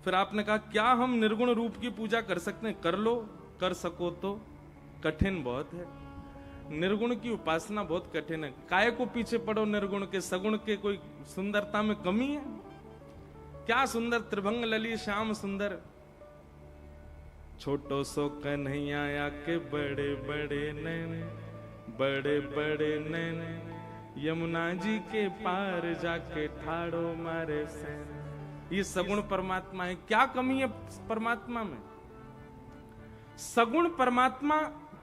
फिर आपने कहा क्या हम निर्गुण रूप की पूजा कर सकते हैं? कर लो, कर सको तो, कठिन बहुत है। निर्गुण की उपासना बहुत कठिन है। काय को पीछे पड़ो निर्गुण के? सगुण के कोई सुंदरता में कमी है? क्या सुंदर त्रिभंग लली श्याम सुंदर, छोटो सो कन्हैया या के बड़े बड़े नैन, बड़े बड़े नैन, यमुना जी के पार जाके ठाड़ो मारे सैन। ये सगुण परमात्मा है। क्या कमी है परमात्मा में? सगुण परमात्मा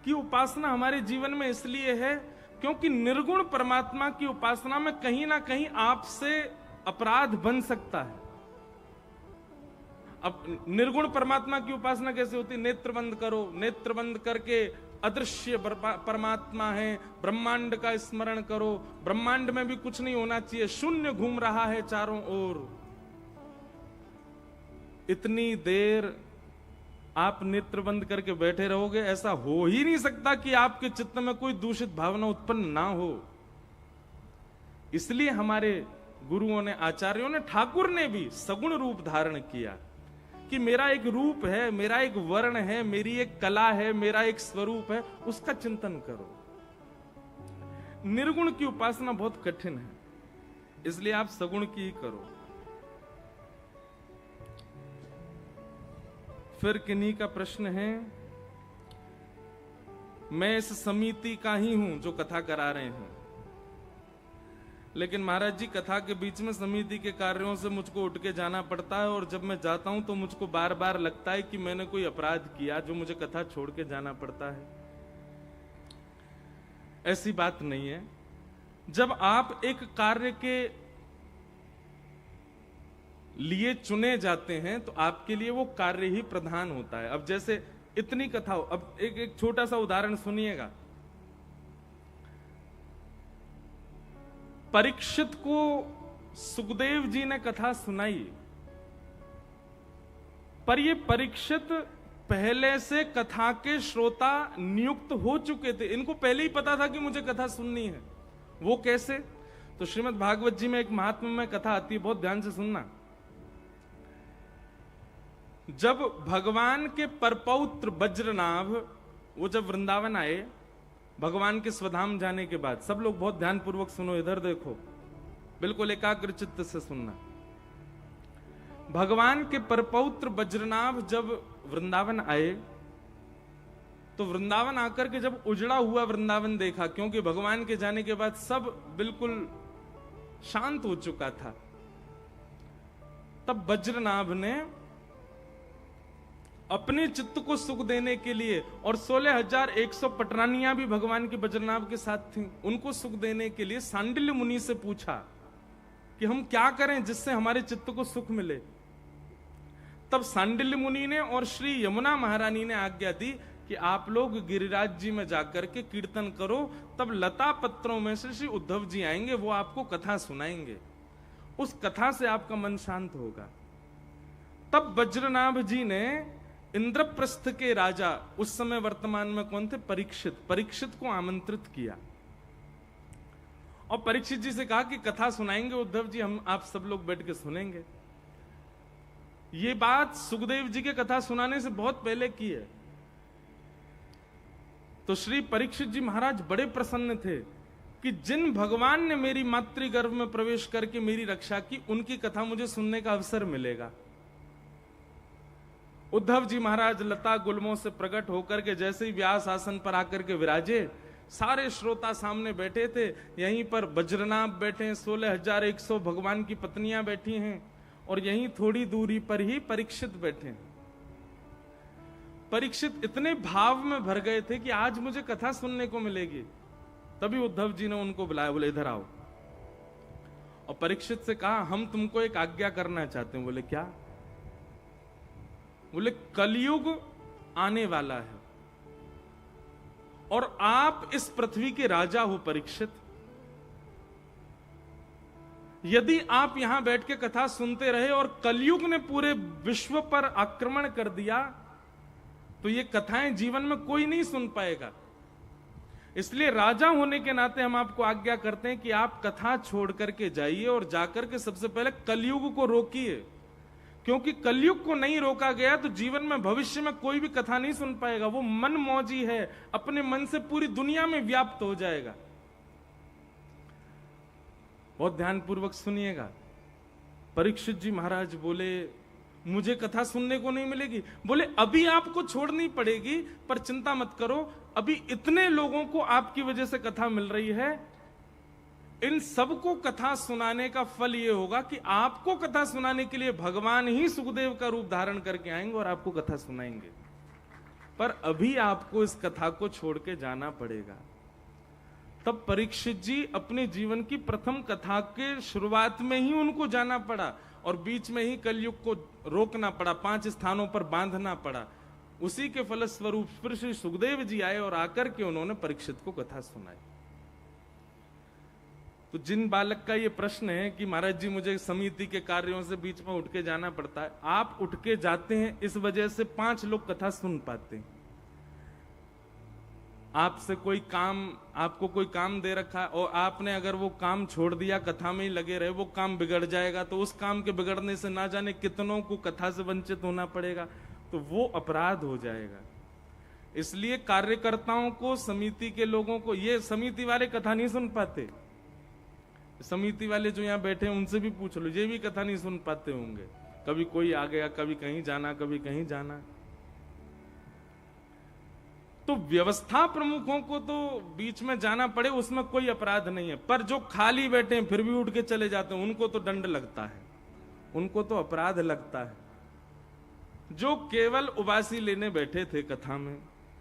की उपासना हमारे जीवन में इसलिए है क्योंकि निर्गुण परमात्मा की उपासना में कहीं ना कहीं आपसे अपराध बन सकता है। अब निर्गुण परमात्मा की उपासना कैसे होती? नेत्र बंद करो, नेत्र बंद करके अदृश्य परमात्मा है, ब्रह्मांड का स्मरण करो, ब्रह्मांड में भी कुछ नहीं होना चाहिए, शून्य घूम रहा है चारों ओर। इतनी देर आप नेत्र बंद करके बैठे रहोगे, ऐसा हो ही नहीं सकता कि आपके चित्त में कोई दूषित भावना उत्पन्न ना हो। इसलिए हमारे गुरुओं ने, आचार्यों ने, ठाकुर ने भी सगुण रूप धारण किया कि मेरा एक रूप है, मेरा एक वर्ण है, मेरी एक कला है, मेरा एक स्वरूप है, उसका चिंतन करो। निर्गुण की उपासना बहुत कठिन है, इसलिए आप सगुण की ही करो। फिर किन्हीं का प्रश्न है, मैं इस समिति का ही हूं जो कथा करा रहे हैं, लेकिन महाराज जी कथा के बीच में समिति के कार्यों से मुझको उठ के जाना पड़ता है और जब मैं जाता हूं तो मुझको बार बार लगता है कि मैंने कोई अपराध किया जो मुझे कथा छोड़ के जाना पड़ता है। ऐसी बात नहीं है। जब आप एक कार्य के लिए चुने जाते हैं तो आपके लिए वो कार्य ही प्रधान होता है। अब जैसे इतनी कथा हो, अब एक छोटा सा उदाहरण सुनिएगा। परीक्षित को सुखदेव जी ने कथा सुनाई, पर ये परीक्षित पहले से कथा के श्रोता नियुक्त हो चुके थे। इनको पहले ही पता था कि मुझे कथा सुननी है। वो कैसे? तो श्रीमद् भागवत जी में एक महात्म्य में कथा आती है, बहुत ध्यान से सुनना। जब भगवान के परपौत्र वज्रनाभ वो जब वृंदावन आए, भगवान के स्वधाम जाने के बाद, सब लोग बहुत ध्यान पूर्वक सुनो, इधर देखो, बिल्कुल एकाग्र चित्त से सुनना। भगवान के परपौत्र वज्रनाभ जब वृंदावन आए तो वृंदावन आकर के जब उजड़ा हुआ वृंदावन देखा, क्योंकि भगवान के जाने के बाद सब बिल्कुल शांत हो चुका था, तब वज्रनाभ ने अपने चित्त को सुख देने के लिए, और 16,100 पटरानियां भी भगवान के वज्रनाभ के साथ थीं, उनको सुख देने के लिए सांडिल्य मुनि से पूछा कि हम क्या करें जिससे हमारे चित्त को सुख मिले। तब सांडिल्य मुनि ने और श्री यमुना महारानी ने आज्ञा दी कि आप लोग गिरिराज जी में जाकर के कीर्तन करो, तब लता पत्रों में से श्री उद्धव जी आएंगे, वो आपको कथा सुनाएंगे, उस कथा से आपका मन शांत होगा। तब वज्रनाभ जी ने इंद्रप्रस्थ के राजा, उस समय वर्तमान में कौन थे? परीक्षित, परीक्षित को आमंत्रित किया और परीक्षित जी से कहा कि कथा सुनाएंगे उद्धव जी, हम आप सब लोग बैठ के सुनेंगे। ये बात सुखदेव जी के कथा सुनाने से बहुत पहले की है। तो श्री परीक्षित जी महाराज बड़े प्रसन्न थे कि जिन भगवान ने मेरी मातृगर्भ में प्रवेश करके मेरी रक्षा की, उनकी कथा मुझे सुनने का अवसर मिलेगा। उद्धव जी महाराज लता गुल्मों से प्रकट होकर के जैसे ही व्यास आसन पर आकर के विराजे, सारे श्रोता सामने बैठे थे। यहीं पर वज्रनाभ बैठे, 16,100 भगवान की पत्नियां बैठी हैं, और यहीं थोड़ी दूरी पर ही परीक्षित बैठे। परीक्षित इतने भाव में भर गए थे कि आज मुझे कथा सुनने को मिलेगी। तभी उद्धव जी ने उनको बुलाया, बोले इधर आओ। और परीक्षित से कहा, हम तुमको एक आज्ञा करना चाहते हैं। बोले क्या? बोले कलयुग आने वाला है और आप इस पृथ्वी के राजा हो परीक्षित। यदि आप यहां बैठ के कथा सुनते रहे और कलयुग ने पूरे विश्व पर आक्रमण कर दिया तो ये कथाएं जीवन में कोई नहीं सुन पाएगा। इसलिए राजा होने के नाते हम आपको आज्ञा करते हैं कि आप कथा छोड़ करके जाइए और जाकर के सबसे पहले कलयुग को रोकिए। क्योंकि कलयुग को नहीं रोका गया तो जीवन में भविष्य में कोई भी कथा नहीं सुन पाएगा। वो मन मौजी है, अपने मन से पूरी दुनिया में व्याप्त हो जाएगा। बहुत ध्यानपूर्वक सुनिएगा। परीक्षित जी महाराज बोले, मुझे कथा सुनने को नहीं मिलेगी। बोले, अभी आपको छोड़नी पड़ेगी, पर चिंता मत करो, अभी इतने लोगों को आपकी वजह से कथा मिल रही है, इन सबको कथा सुनाने का फल यह होगा कि आपको कथा सुनाने के लिए भगवान ही सुखदेव का रूप धारण करके आएंगे और आपको कथा सुनाएंगे। पर अभी आपको इस कथा को छोड़ के जाना पड़ेगा। तब परीक्षित जी अपने जीवन की प्रथम कथा के शुरुआत में ही उनको जाना पड़ा और बीच में ही कलयुग को रोकना पड़ा, 5 स्थानों पर बांधना पड़ा। उसी के फलस्वरूप फिर श्री सुखदेव जी आए और आकर के उन्होंने परीक्षित को कथा सुनाई। तो जिन बालक का ये प्रश्न है कि महाराज जी मुझे समिति के कार्यों से बीच में उठ के जाना पड़ता है, आप उठ के जाते हैं, इस वजह से 5 लोग कथा सुन पाते हैं। आपसे कोई काम, आपको कोई काम दे रखा है और आपने अगर वो काम छोड़ दिया, कथा में ही लगे रहे, वो काम बिगड़ जाएगा, तो उस काम के बिगड़ने से ना जाने कितनों को कथा से वंचित होना पड़ेगा, तो वो अपराध हो जाएगा। इसलिए कार्यकर्ताओं को, समिति के लोगों को, ये समिति वाले कथा नहीं सुन पाते। समिति वाले जो यहां बैठे हैं उनसे भी पूछ लो, ये भी कथा नहीं सुन पाते होंगे। कभी कोई आ गया, कभी कहीं जाना, कभी कहीं जाना। तो व्यवस्था प्रमुखों को तो बीच में जाना पड़े, उसमें कोई अपराध नहीं है। पर जो खाली बैठे हैं फिर भी उठ के चले जाते हैं, उनको तो दंड लगता है, उनको तो अपराध लगता है। जो केवल उबासी लेने बैठे थे कथा में,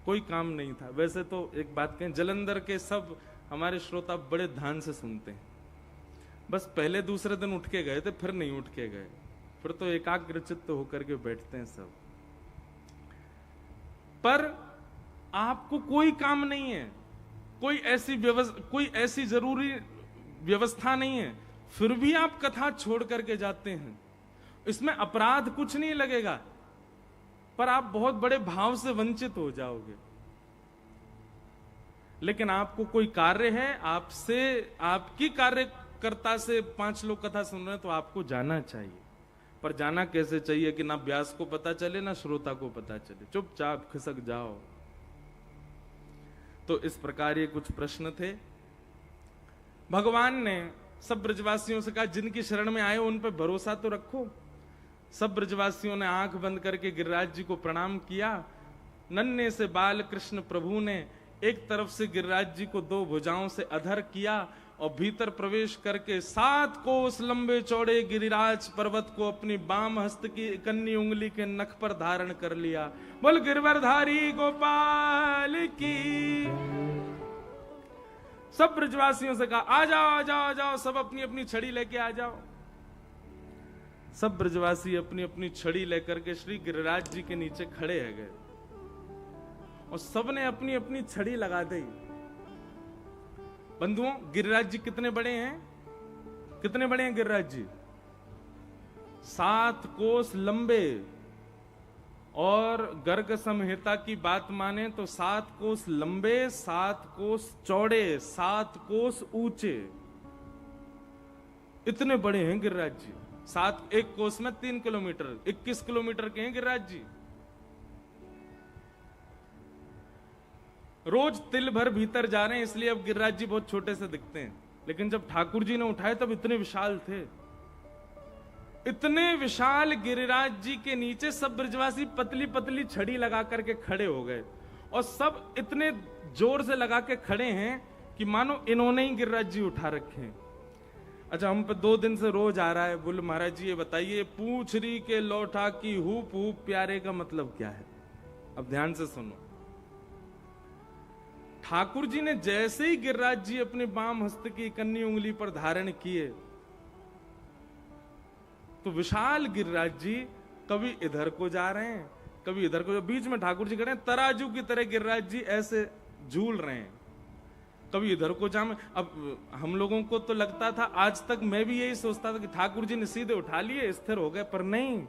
कोई काम नहीं था। वैसे तो एक बात कहें, जलंधर के सब हमारे श्रोता बड़े ध्यान से सुनते हैं। बस पहले दूसरे दिन उठ के गए थे, फिर नहीं उठ के गए, फिर तो एकाग्रचित्त होकर के बैठते हैं सब। पर आपको कोई काम नहीं है, कोई ऐसी जरूरी व्यवस्था नहीं है, फिर भी आप कथा छोड़ करके जाते हैं। इसमें अपराध कुछ नहीं लगेगा, पर आप बहुत बड़े भाव से वंचित हो जाओगे। लेकिन आपको कोई कार्य है, आपसे, आपकी कार्यकर्ता से 5 लोग कथा सुन रहे हैं, तो आपको जाना चाहिए। पर जाना कैसे चाहिए कि ना व्यास को पता चले, ना श्रोता को पता चले, चुपचाप खिसक जाओ। तो इस प्रकार ये कुछ प्रश्न थे। भगवान ने सब ब्रजवासियों से कहा, जिनकी शरण में आए उन पर भरोसा तो रखो। सब ब्रजवासियों ने आंख बंद करके गिरिराज जी को प्रणाम किया। नन्हे से बाल कृष्ण प्रभु ने एक तरफ से गिरिराज जी को 2 भुजाओं से अधर किया और भीतर प्रवेश करके 7 कोस लंबे चौड़े गिरिराज पर्वत को अपनी बाम हस्त की कन्नी उंगली के नख पर धारण कर लिया। बोल गिरवरधारी गोपाल की। सब ब्रजवासियों से कहा, आ जाओ आ जाओ आ जाओ, सब अपनी अपनी छड़ी लेके आ जाओ। सब ब्रजवासी अपनी अपनी छड़ी लेकर के श्री गिरिराज जी के नीचे खड़े है गए और सबने अपनी अपनी छड़ी लगा दी। बंधुओं, गिरिराज जी कितने बड़े हैं? कितने बड़े हैं गिरिराज जी? 7 कोस लंबे, और गर्ग संहिता की बात माने तो 7 कोस लंबे, 7 कोस चौड़े, 7 कोस ऊंचे, इतने बड़े हैं गिरिराज जी। 1 कोस में 3 किलोमीटर, 21 किलोमीटर के हैं गिरिराज जी। रोज तिल भर भीतर जा रहे हैं, इसलिए अब गिरिराज जी बहुत छोटे से दिखते हैं, लेकिन जब ठाकुर जी ने उठाए तब इतने विशाल थे। इतने विशाल गिरिराज जी के नीचे सब ब्रजवासी पतली पतली छड़ी लगा करके खड़े हो गए, और सब इतने जोर से लगा के खड़े हैं कि मानो इन्होंने ही गिरिराज जी उठा रखे हैं। अच्छा, हम पे 2 दिन से रोज आ रहा है, बोले महाराज जी ये बताइए, पूछरी के लौठा की हुप हुप प्यारे का मतलब क्या है? अब ध्यान से सुनो। ठाकुर जी ने जैसे ही गिरिराज जी अपने बाम हस्त की कन्नी उंगली पर धारण किए, तो विशाल गिरिराज जी कभी इधर को जा रहे हैं, कभी इधर को, बीच में ठाकुर जी खड़े हैं, तराजू की तरह गिरिराज जी ऐसे झूल रहे हैं, कभी इधर को जाम। अब हम लोगों को तो लगता था, आज तक मैं भी यही सोचता था कि ठाकुर जी ने सीधे उठा लिए, स्थिर हो गए, पर नहीं,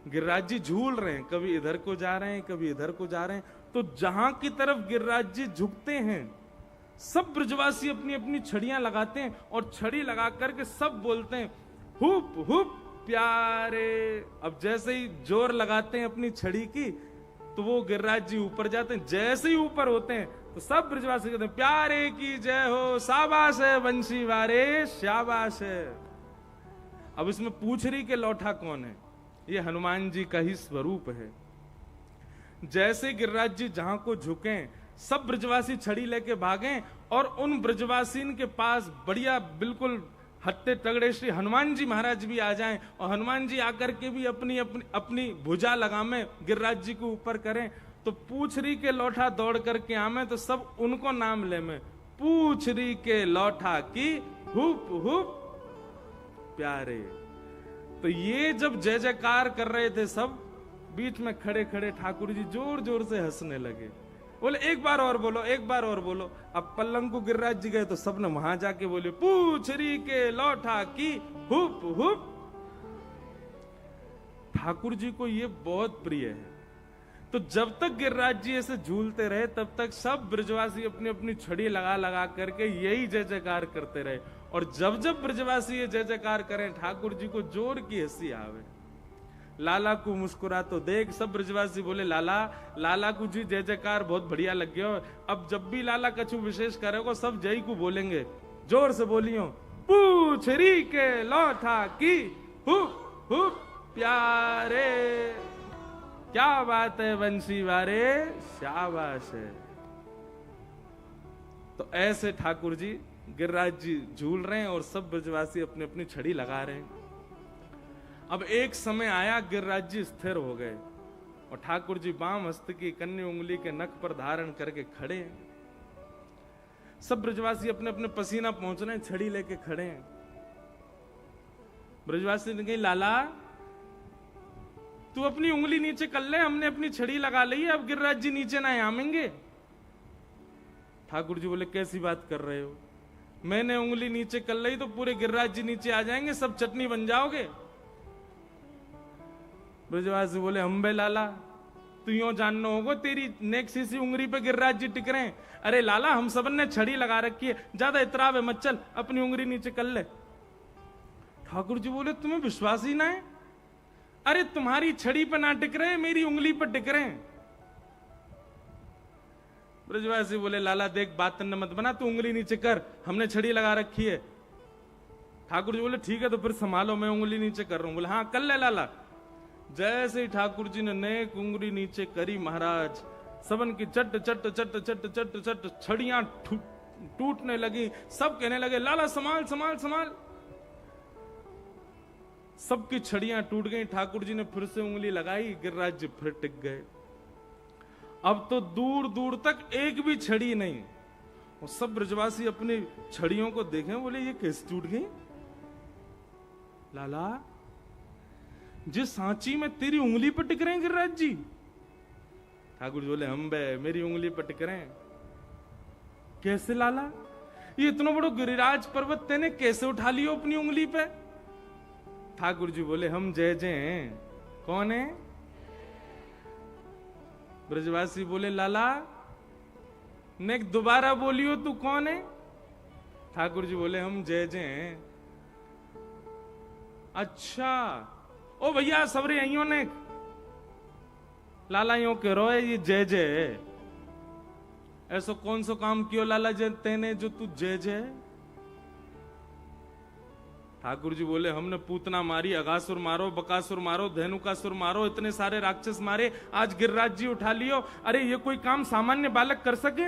गिरिराज जी झूल रहे हैं, कभी इधर को जा रहे हैं, कभी इधर को जा रहे हैं। तो जहां की तरफ गिरिराज जी झुकते हैं, सब ब्रजवासी अपनी अपनी छड़ियां लगाते हैं और छड़ी लगा करके सब बोलते हैं, हुप हुप प्यारे। अब जैसे ही जोर लगाते हैं अपनी छड़ी की तो वो गिरिराज जी ऊपर जाते हैं। जैसे ही ऊपर होते हैं तो सब ब्रजवासी कहते हैं प्यारे की जय हो, शाबाश है बंशी वारे, शाबाश है। अब इसमें पूछरी के लौठा कौन है? ये हनुमान जी का ही स्वरूप है। जैसे गिरिराज जी जहां को झुके सब ब्रजवासी छड़ी लेके भागे और उन ब्रजवासीन के पास बढ़िया बिल्कुल हत्ते तगड़े श्री हनुमान जी महाराज भी आ जाएं और हनुमान जी आकर के भी अपनी अपनी अपनी भुजा लगामे गिरिराज जी को ऊपर करें तो पूछरी के लौठा दौड़ करके आमे तो सब उनको नाम ले में पूछरी के लौठा की हुप हुप प्यारे। तो ये जब जय जयकार कर रहे थे सब बीच में खड़े खड़े ठाकुर जी जोर जोर से हंसने लगे। बोले एक बार और बोलो, एक बार और बोलो। अब पल्लंग को गिरिराज जी गए तो सबने वहां जाके बोले पूछरी के लौठा की हुप हुप। ठाकुर जी को ये बहुत प्रिय है। तो जब तक गिरिराज जी ऐसे झूलते रहे तब तक सब ब्रजवासी अपनी अपनी छड़ी लगा लगा करके यही जय जयकार करते रहे। और जब जब ब्रजवासी ये जय जयकार करें ठाकुर जी को जोर की हंसी आवे। लाला को मुस्कुरा तो देख सब ब्रजवासी बोले लाला, लाला को जी जय जयकार बहुत बढ़िया लग गया। अब जब भी लाला कछु विशेष करेगा सब जय को बोलेंगे, जोर से बोलियो पूछरी के लौठा की हुप हुप प्यारे। क्या बात है बंशी वारे, शाबाश है। तो ऐसे ठाकुर जी गिरिराज जी झूल रहे हैं और सब ब्रजवासी अपनी अपनी छड़ी लगा रहे हैं। अब एक समय आया गिरिराज जी स्थिर हो गए और ठाकुर जी बाम हस्त की कन्नी उंगली के नख पर धारण करके खड़े हैं। सब ब्रजवासी अपने अपने पसीना पहुंच रहे हैं, छड़ी लेके खड़े हैं। ब्रजवासी ने कही लाला तू अपनी उंगली नीचे कर ले, हमने अपनी छड़ी लगा ली है, अब गिरिराज जी नीचे ना आमेंगे। ठाकुर जी बोले कैसी बात कर रहे हो, मैंने उंगली नीचे कर ली तो पूरे गिरिराज जी नीचे आ जाएंगे, सब चटनी बन जाओगे। ब्रजवासी बोले हम बे लाला तू यो जानना होगा तेरी नेक सी उंगली पे गिरिराज जी टिक रहे हैं। अरे लाला हम सबन ने छड़ी लगा रखी है, ज्यादा इतरावे मत, चल अपनी उंगली नीचे कर ले। ठाकुर जी बोले तुम्हें विश्वास ही ना है? अरे तुम्हारी छड़ी पे ना टिक रहे, मेरी उंगली पर टिक रहे हैं। ब्रजवासी बोले लाला देख बात न मत बना, तू उंगली नीचे कर, हमने छड़ी लगा रखी है। ठाकुर जी बोले ठीक है तो फिर संभालो, मैं उंगली नीचे कर रहा हूं। बोले हाँ कर ले लाला। जैसे ही ठाकुर जी ने नेक उंगली नीचे करी महाराज सबन की चट चट चट चट चट चट छड़ियां टूटने लगी। सब कहने लगे लाला संभाल संभाल संभाल। सबकी छड़ियां टूट गई। ठाकुर जी ने फिर से उंगली लगाई, गिरिराज जी फिर टिक गए। अब तो दूर दूर तक एक भी छड़ी नहीं। और सब ब्रजवासी अपनी छड़ियों को देखें, बोले ये कैसे टूट गई? लाला जिस सांची में तेरी उंगली पर टिक रहे हैं गिरिराज जी। ठाकुर जी बोले हम बे मेरी उंगली पर टिक रहे हैं। कैसे लाला, ये इतना बड़ा गिरिराज पर्वत तेने कैसे उठा लियो अपनी उंगली पे? ठाकुर जी बोले हम जय जय हैं। कौन है? ब्रजवासी बोले लाला नेक दोबारा बोलियो तू कौन है? ठाकुर जी बोले हम जय जय हैं। अच्छा ओ भैया सबरे आइयो ने लाला यो कह रो है ये जय जय। ऐसा कौन सा काम कियो लाला जय तेने जो तू जय जय? ठाकुर जी बोले हमने पूतना मारी, अगासुर मारो, बकासुर मारो, धेनुकासुर मारो, इतने सारे राक्षस मारे, आज गिरिराज जी उठा लियो। अरे ये कोई काम सामान्य बालक कर सके?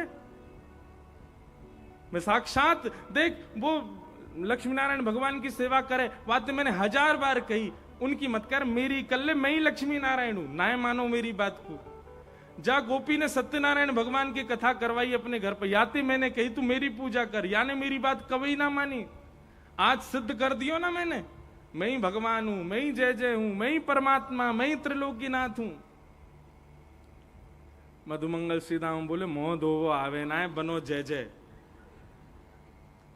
मैं साक्षात देख वो लक्ष्मी नारायण भगवान की सेवा करे, बातें मैंने 1000 बार कही, उनकी मत कर, मेरी कर ले, मैं ही लक्ष्मी नारायण हूं, ना मानो मेरी बात को। जा गोपी ने सत्यनारायण भगवान की कथा करवाई अपने घर पर, याते मैंने कही तू मेरी पूजा कर, याने मेरी बात कभी ना मानी। आज सिद्ध कर दियो ना मैंने, मैं ही भगवान हूं, मैं ही जय जय हूं, मैं ही परमात्मा, मैं ही त्रिलोकीनाथ हूं। मधुमंगल श्रीदाम बोले मोह धोवो आवे ना बनो जय जय।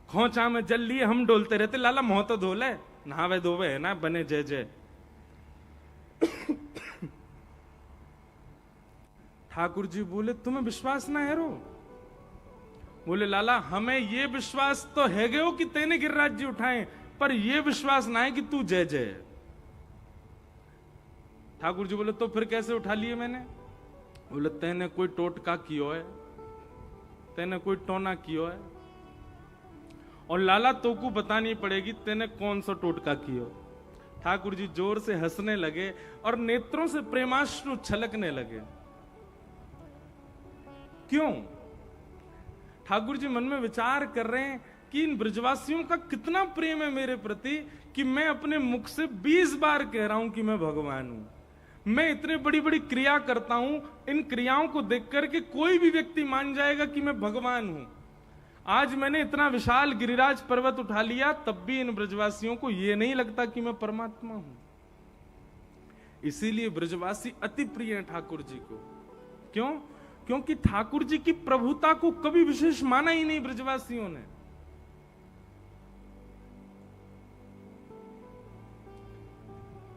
खोचा में जल लिए हम डोलते रहते, लाला मोह तो धो ले, नहावे धोवे है ना, बने जय जय। ठाकुर जी बोले तुम्हें विश्वास ना है रो? बोले लाला हमें ये विश्वास तो है गयो कि तेने गिरिराज जी उठाए, पर ये विश्वास ना है कि तू जय जय। ठाकुर जी बोले तो फिर कैसे उठा लिए मैंने? बोले तेने कोई टोटका कियो है, तेने कोई टोना कियो है, और लाला तो को बतानी पड़ेगी तेने कौन सा टोटका कियो। ठाकुर जी जोर से हंसने लगे और नेत्रों से प्रेमाश्रु छलकने लगे। क्यों? ठाकुर जी मन में विचार कर रहे हैं कि इन ब्रजवासियों का कितना प्रेम है मेरे प्रति कि मैं अपने मुख से 20 बार कह रहा हूं कि मैं भगवान हूं। मैं इतने बड़ी बड़ी क्रिया करता हूं, इन क्रियाओं को देख करके कोई भी व्यक्ति मान जाएगा कि मैं भगवान हूं। आज मैंने इतना विशाल गिरिराज पर्वत उठा लिया, तब भी इन ब्रजवासियों को यह नहीं लगता कि मैं परमात्मा हूं। इसीलिए ब्रजवासी अति प्रिय है ठाकुर जी को। क्यों? क्योंकि ठाकुर जी की प्रभुता को कभी विशेष माना ही नहीं ब्रजवासियों ने।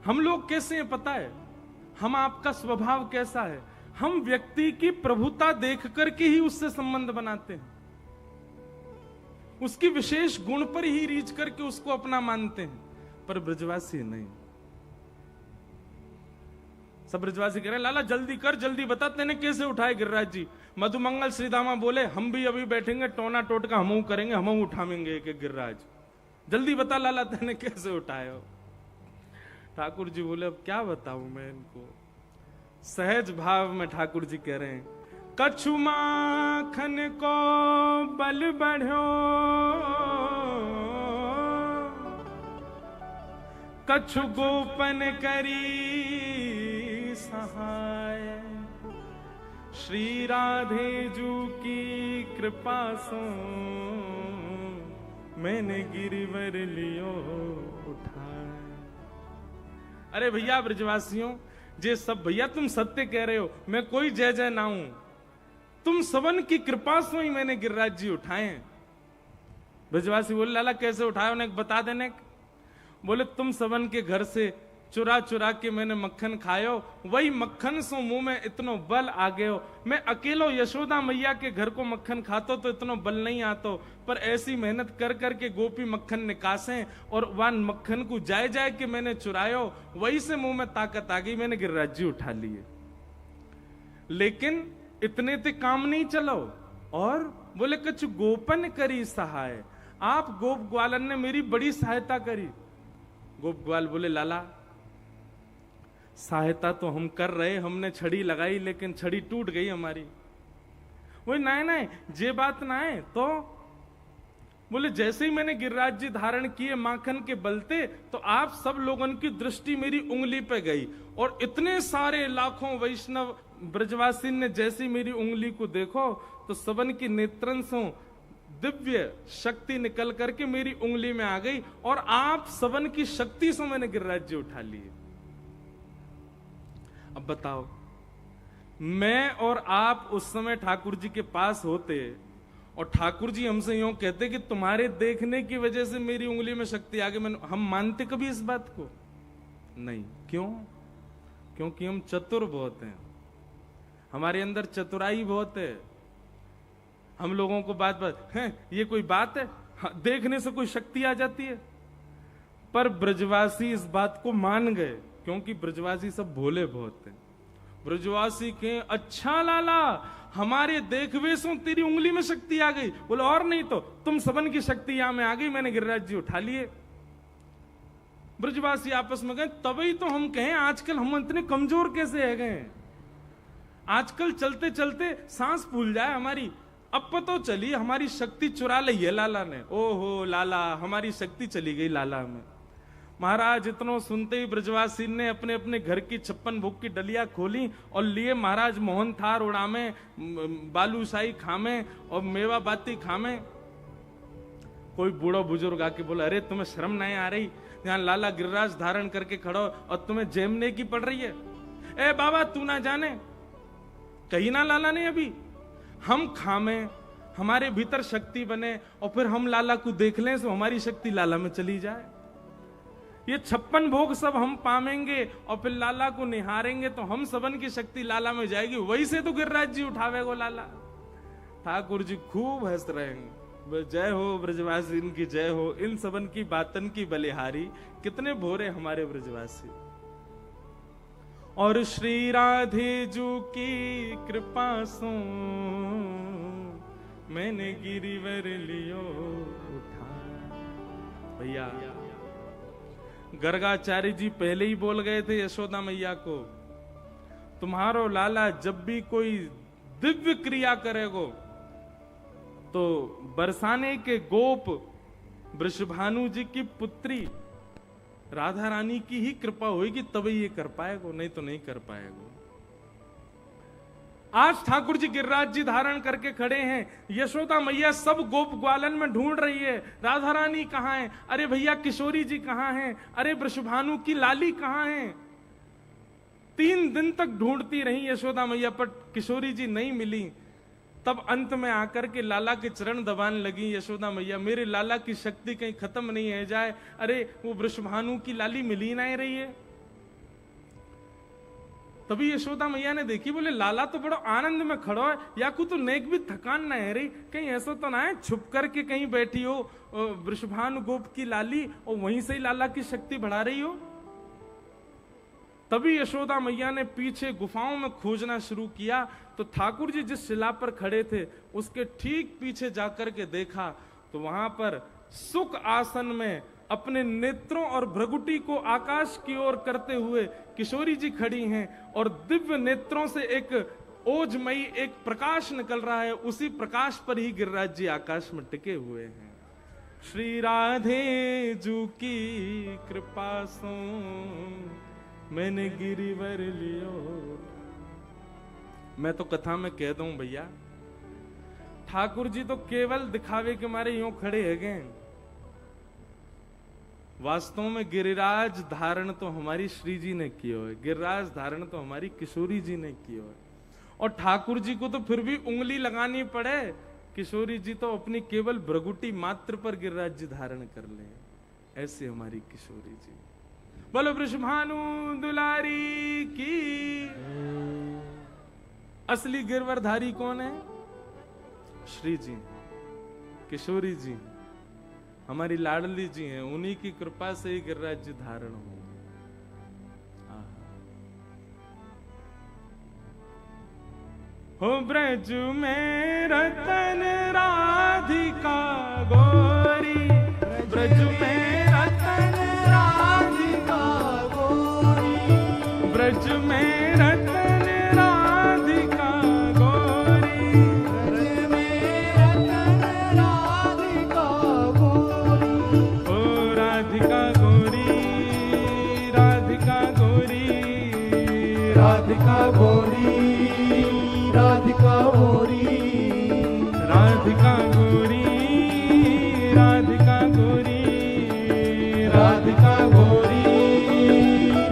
हम लोग कैसे हैं पता है? हम आपका स्वभाव कैसा है? हम व्यक्ति की प्रभुता देख करके ही उससे संबंध बनाते हैं, उसकी विशेष गुण पर ही रीच करके उसको अपना मानते हैं। पर ब्रजवासी नहीं। सब ब्रजवासी कह रहे लाला जल्दी कर, जल्दी बता तेने कैसे उठाए गिरिराज जी। मधुमंगल श्रीदामा बोले हम भी अभी बैठेंगे, टोना टोटका हम करेंगे, हम उठाएंगे एक एक गिरिराज। जल्दी बता लाला तेने कैसे उठाए हो। ठाकुर जी बोले अब क्या बताऊं मैं इनको। सहज भाव में ठाकुर जी कह रहे हैं कछु माखन को बल बढ़ो, कछु गोपन करी सहाय, श्री राधे जू की कृपा सो मैंने गिरिवर लियो उठाए। अरे भैया ब्रजवासियों, जे सब भैया तुम सत्य कह रहे हो, मैं कोई जय जय ना हूं, तुम सबन की कृपा से ही मैंने गिरिराज जी उठाए। ब्रजवासी बोले लाला कैसे उठाए, उन्हें बता देने। बोले तुम सबन के घर से चुरा चुरा के मैंने मक्खन खायो, वही मक्खन सो मुंह में इतनो बल आ गयो। मैं अकेलो यशोदा मैया के घर को मक्खन खातो तो इतनो बल नहीं आतो, पर ऐसी मेहनत कर करके गोपी मक्खन निकासे और वह मक्खन को जाए जाए के मैंने चुरायो, वही से मुंह में ताकत आ गई, मैंने गिरिराज जी उठा लिए। लेकिन इतने ते काम नहीं चलो, और बोले कुछ गोपन करी सहाय, आप गोप ग्वालन ने मेरी बड़ी सहायता करी। गोप ग्वाल बोले लाला सहायता तो हम कर रहे, हमने छड़ी लगाई लेकिन छड़ी टूट गई हमारी। वही ना ना जे बात ना है। तो बोले जैसे ही मैंने गिरिराज जी धारण किए माखन के बलते, तो आप सब लोगों की दृष्टि मेरी उंगली पे गई, और इतने सारे लाखों वैष्णव ब्रजवासी ने जैसी मेरी उंगली को देखो तो सबन की नेत्रन से दिव्य शक्ति निकल करके मेरी उंगली में आ गई, और आप सबन की शक्ति से मैंने गिरिराज जी उठा लिए। अब बताओ, मैं और आप उस समय ठाकुर जी के पास होते और ठाकुर जी हमसे यूं कहते कि तुम्हारे देखने की वजह से मेरी उंगली में शक्ति आ गई, हम मानते कभी इस बात को? नहीं। क्यों? क्योंकि हम चतुर बहुत हैं, हमारे अंदर चतुराई बहुत है। हम लोगों को बात बात है ये कोई बात है, हाँ, देखने से कोई शक्ति आ जाती है। पर ब्रजवासी इस बात को मान गए, क्योंकि ब्रजवासी सब भोले बहुत हैं। ब्रजवासी के अच्छा लाला हमारे देखवे से तेरी उंगली में शक्ति आ गई। बोले और नहीं तो तुम सबन की शक्ति यहां में आ गई, मैंने गिरिराज जी उठा लिए। ब्रजवासी आपस में गए, तभी तो हम कहें आजकल हम इतने कमजोर कैसे है गए। आजकल चलते चलते सांस फूल जाए हमारी, अब पता चली हमारी शक्ति चुरा ली है लाला ने। ओहो लाला, हमारी शक्ति चली गई लाला में। महाराज इतनो सुनते ही ब्रजवासी ने अपने अपने घर की 56 भोग की डलिया खोली और लिए महाराज मोहन थार उड़ामे, बालूशाही खामे और मेवा बाती खामे। कोई बूढ़ा बुजुर्ग आके बोला अरे तुम्हें शर्म नहीं आ रही, यहाँ लाला गिरिराज धारण करके खड़ो और तुम्हें जेमने की पड़ रही है। ए बाबा तू ना जाने, कहीं ना लाला ने अभी हम खामे, हमारे भीतर शक्ति बने और फिर हम लाला को देख लें तो हमारी शक्ति लाला में चली जाए। ये 56 भोग सब हम पामेंगे और फिर लाला को निहारेंगे तो हम सबन की शक्ति लाला में जाएगी। वही से तो गिरिराज जी उठावेगो लाला। ठाकुर जी खूब हंस रहे हैं। जय हो ब्रजवासी, इनकी जय हो, इन सबन की बातन की बलिहारी। कितने भोरे हमारे ब्रजवासी। और श्री राधे जू की कृपा सो मैंने गिरिवर लियो उठा। भैया गर्गाचार्य जी पहले ही बोल गए थे यशोदा मैया को, तुम्हारो लाला जब भी कोई दिव्य क्रिया करेगो तो बरसाने के गोप वृषभानु जी की पुत्री राधा रानी की ही कृपा होगी तभी ये कर पाएगो, नहीं तो नहीं कर पाएगो। आज ठाकुर जी गिरिराज जी धारण करके खड़े हैं, यशोदा मैया सब गोप ग्वालन में ढूंढ रही है, राधा रानी कहां है, अरे भैया किशोरी जी कहां हैं, अरे वृषभानु की लाली कहां है। 3 दिन तक ढूंढती रही यशोदा मैया, पर किशोरी जी नहीं मिली। तब अंत में आकर के लाला के चरण दबाने लगी यशोदा मैया, मेरे लाला की शक्ति कहीं खत्म नहीं है जाए, अरे वो वृषभानु की लाली मिली नहीं रही है। तभी यशोदा मैया ने देखी, बोले लाला तो बड़ा आनंद में खड़ो है, या को तो नेक भी थकान ना है रही, कहीं ऐसा तो ना है छुप करके कहीं बैठी हो वृषभानु गोप की लाली और वहीं से ही लाला की शक्ति बढ़ा रही हो। तभी यशोदा मैया ने पीछे गुफाओं में खोजना शुरू किया, तो ठाकुर जी जिस शिला पर खड़े थे उसके ठीक पीछे जाकर के देखा तो वहां पर सुख आसन में अपने नेत्रों और भ्रगुटी को आकाश की ओर करते हुए किशोरी जी खड़ी हैं और दिव्य नेत्रों से एक ओजमयी एक प्रकाश निकल रहा है, उसी प्रकाश पर ही गिरिराज जी आकाश में टिके हुए हैं। श्री राधे जू की कृपा सो मैंने गिरिवर लियो। मैं तो कथा में कह दूं भैया, ठाकुर जी तो केवल दिखावे के मारे यूं खड़े है गए, वास्तव में गिरिराज धारण तो हमारी श्री जी ने किया है, गिरिराज धारण तो हमारी किशोरी जी ने किया है। और ठाकुर जी को तो फिर भी उंगली लगानी पड़े, किशोरी जी तो अपनी केवल भ्रगुटी मात्र पर गिरिराज जी धारण कर ले, ऐसी हमारी किशोरी जी। बोलो वृषभानु दुलारी की। असली गिरवरधारी कौन है? श्री जी, किशोरी जी, हमारी लाडली जी हैं, उन्हीं की कृपा से ही गिरिराज जी धारण हो। हो ब्रज में रतन राधिका गोरी, ब्रज में रतन राधिका गोरी, ब्रज में रतन राधिका गोरी, ब्रज में रतन राधिका गोरी। ओ राधिका गोरी, राधिका गोरी, राधिका गोरी, राधिका गोरी, राधिका गोरी, राधिका गोरी, राधिका गोरी,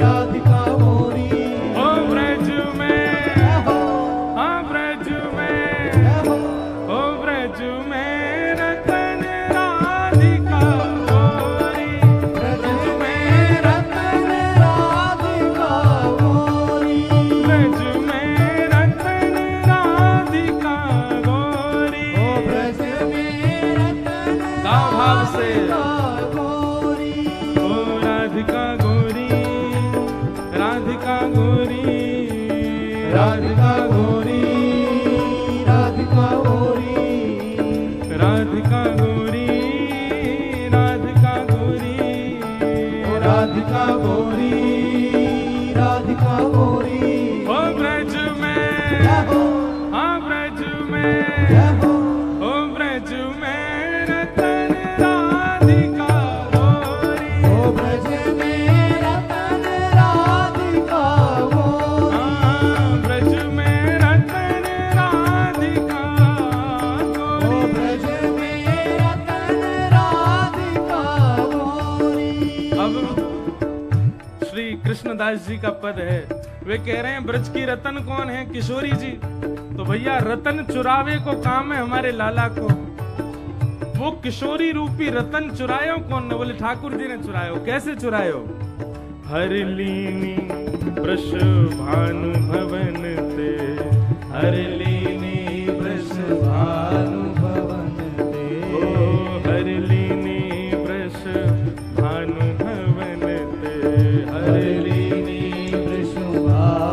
राधिका गोरी। ओ ब्रज में, हाँ ब्रज में, ओ ब्रज में रतन राधिका गोरी, ब्रज में रतन राधिका गोरी, ब्रज में रतन राधिका गोरी। ओ ब्रज में रतन भाव से राधिका गोरी, राधिका गोरी, राधिका गोरी, राधिका गोरी, राधिका गोरी, राधिका गोरी, राधिका गोरी, राधिका गोरी। ओ ब्रज में, हाँ ब्रज में, ओ ब्रज में रतन राधिका गोरी, ओ ब्रज में रतन राधिका गोरी, हाँ ब्रज में रतन राधिका गोरी, ओ ब्रज में रतन राधिका गोरी। अब श्री कृष्णदास जी का पद है, वे कह रहे हैं ब्रज की रतन कौन है? किशोरी जी। तो भैया रतन चुरावे को काम है हमारे लाला को, वो किशोरी रूपी रतन चुरायो कौन ने? बोले ठाकुर जी ने चुरायो। कैसे चुरायो? हर लीनी वृष भानु भवन ते, हर लीनी वृष भानु भवन ते, ओ हर लीनी वृष भानु भवन ते, हर लीनी वृष भानु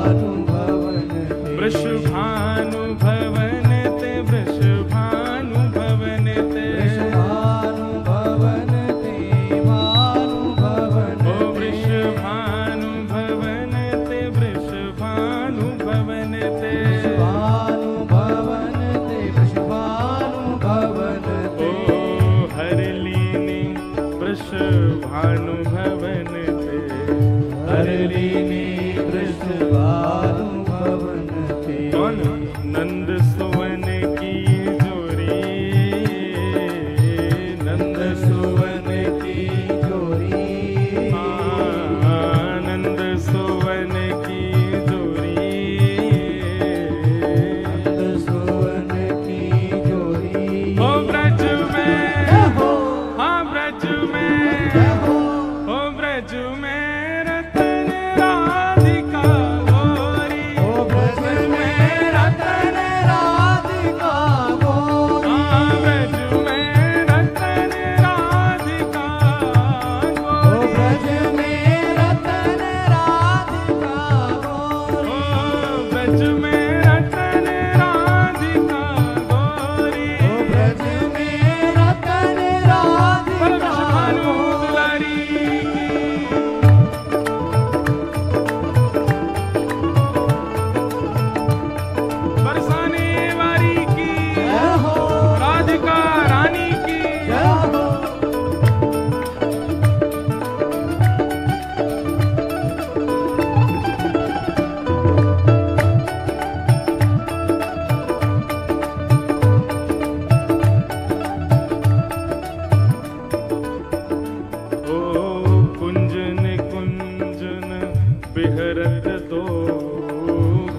बेहरत दो,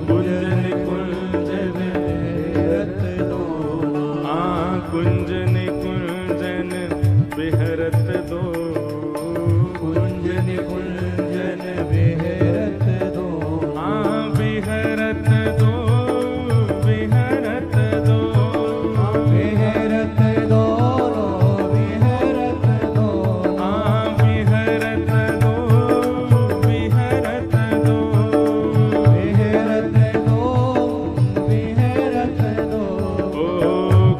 कुंजन कुंजन बेहरत दो, कुंजन कुंजन बेहरत दो, कुंजन कुंजन बेहरत दो, बेहरत दो, बेहरत दो, बेहरत दो, बेहरत दो, बेहरत दो, बेहरत दो, बेहरत दो, बेहरत दो, ओ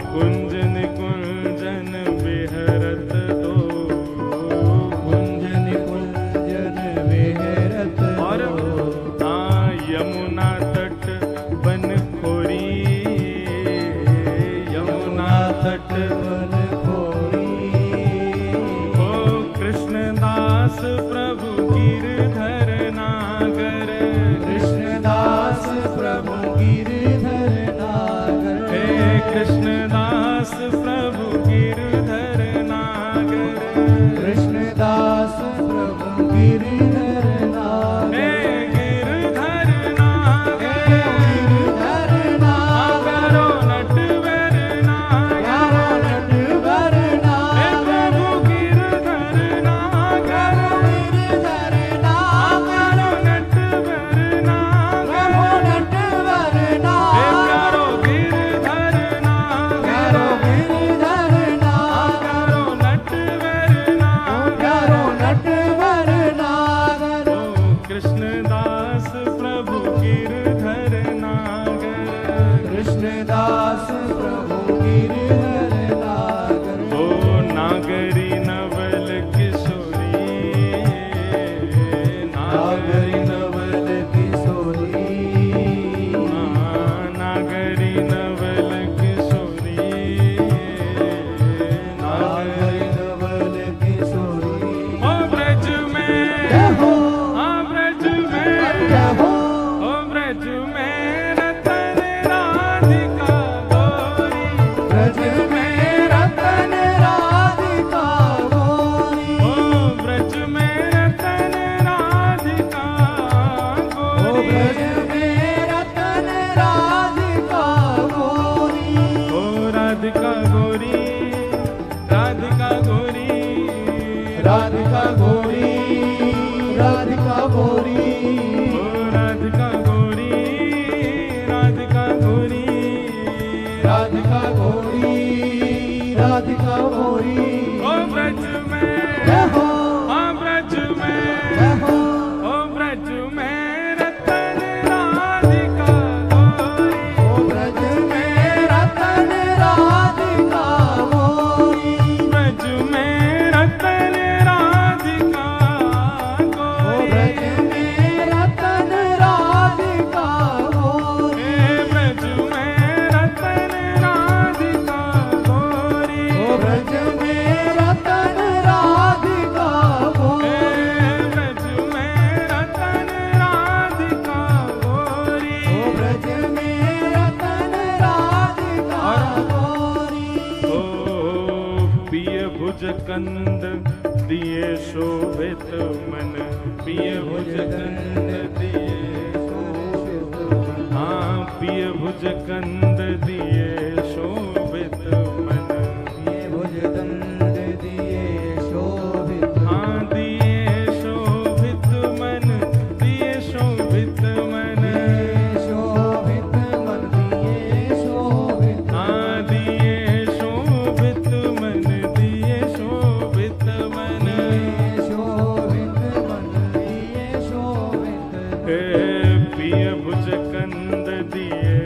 कुंजन कुंजन बेहरत दो, कुंजन कुंजन बेहरत और दो, यमुना तट बन खोरी, यमुना तट बन खोरी, ओ कृष्णदास प्रभु गिरधर नागर, कृष्णदास प्रभु गिरधर नागर, हे कृष्णदास प्रभु गिरधर नागर, कृष्णदास प्रभु गिरधर नागर, हे गिरधर नागर, गिरधर नागर, करो नटवर नागर, नटवर हे नागर, प्रभु गिरधर नागर, गिरधर नागर, करो नटवर नागर, नटवर हे नागर, प्यारो गिरधर नागर, गिरधर नागर, करो नटवर नागर, नटवर नागर, ओ कृष्णदास प्रभु गिरधर नागर, कृष्णदास प्रभु गिरधर नागर, ओ नागरी नवल किशोरी, नागरी नवल किशोरी, नागरी नवल किशोरी, नागरी नवल किशोरी, ओ ब्रज में, जय हो, ब्रज में, जय हो, ओ ब्रज में रतन राधिका गौरी, ब्रज में रतन राधिका गोरी, ओ ब्रज में रतन राधिका ओ गौरी, ब्रज में रतन राधिका गोरी, ओ राधिका गौरी, राधिका गौरी, राधिका गोरी, राधिका गोरी, ओ राधिका गौरी, राधिका गौरी, राधिका गोरी, राधिका गोरी, ओ ब्रज में, जय हो, ब्रज में, जय हो, ओ ब्रज में रतन राधिका गौरी, ओ ब्रज में रतन राधिका गोरी, ब्रज में रतन राधिका ओ गौरी, ब्रज में रतन राधिका गोरी, हे ब्रज में रतन राधिका गौरी, ओ ब्रज में रतन राधिका गोरी, हे ब्रज में रतन राधिका गौरी, ओ ब्रज में रतन राधिका गोरी, ओ पिय भुज कंद दिए शोभित मन, पिय भुज कंद दिए, पिय भुज कंद दिए शोभित मन, ये भुज दंड दिए शोभित, दिए शोभित मन, दिए शोभित मन, शोभित मन दिए शोभित, दिए शोभित मन, दिए शोभित मन, शोभित मन दिए शोभित, हे पिय भुज कंद दिए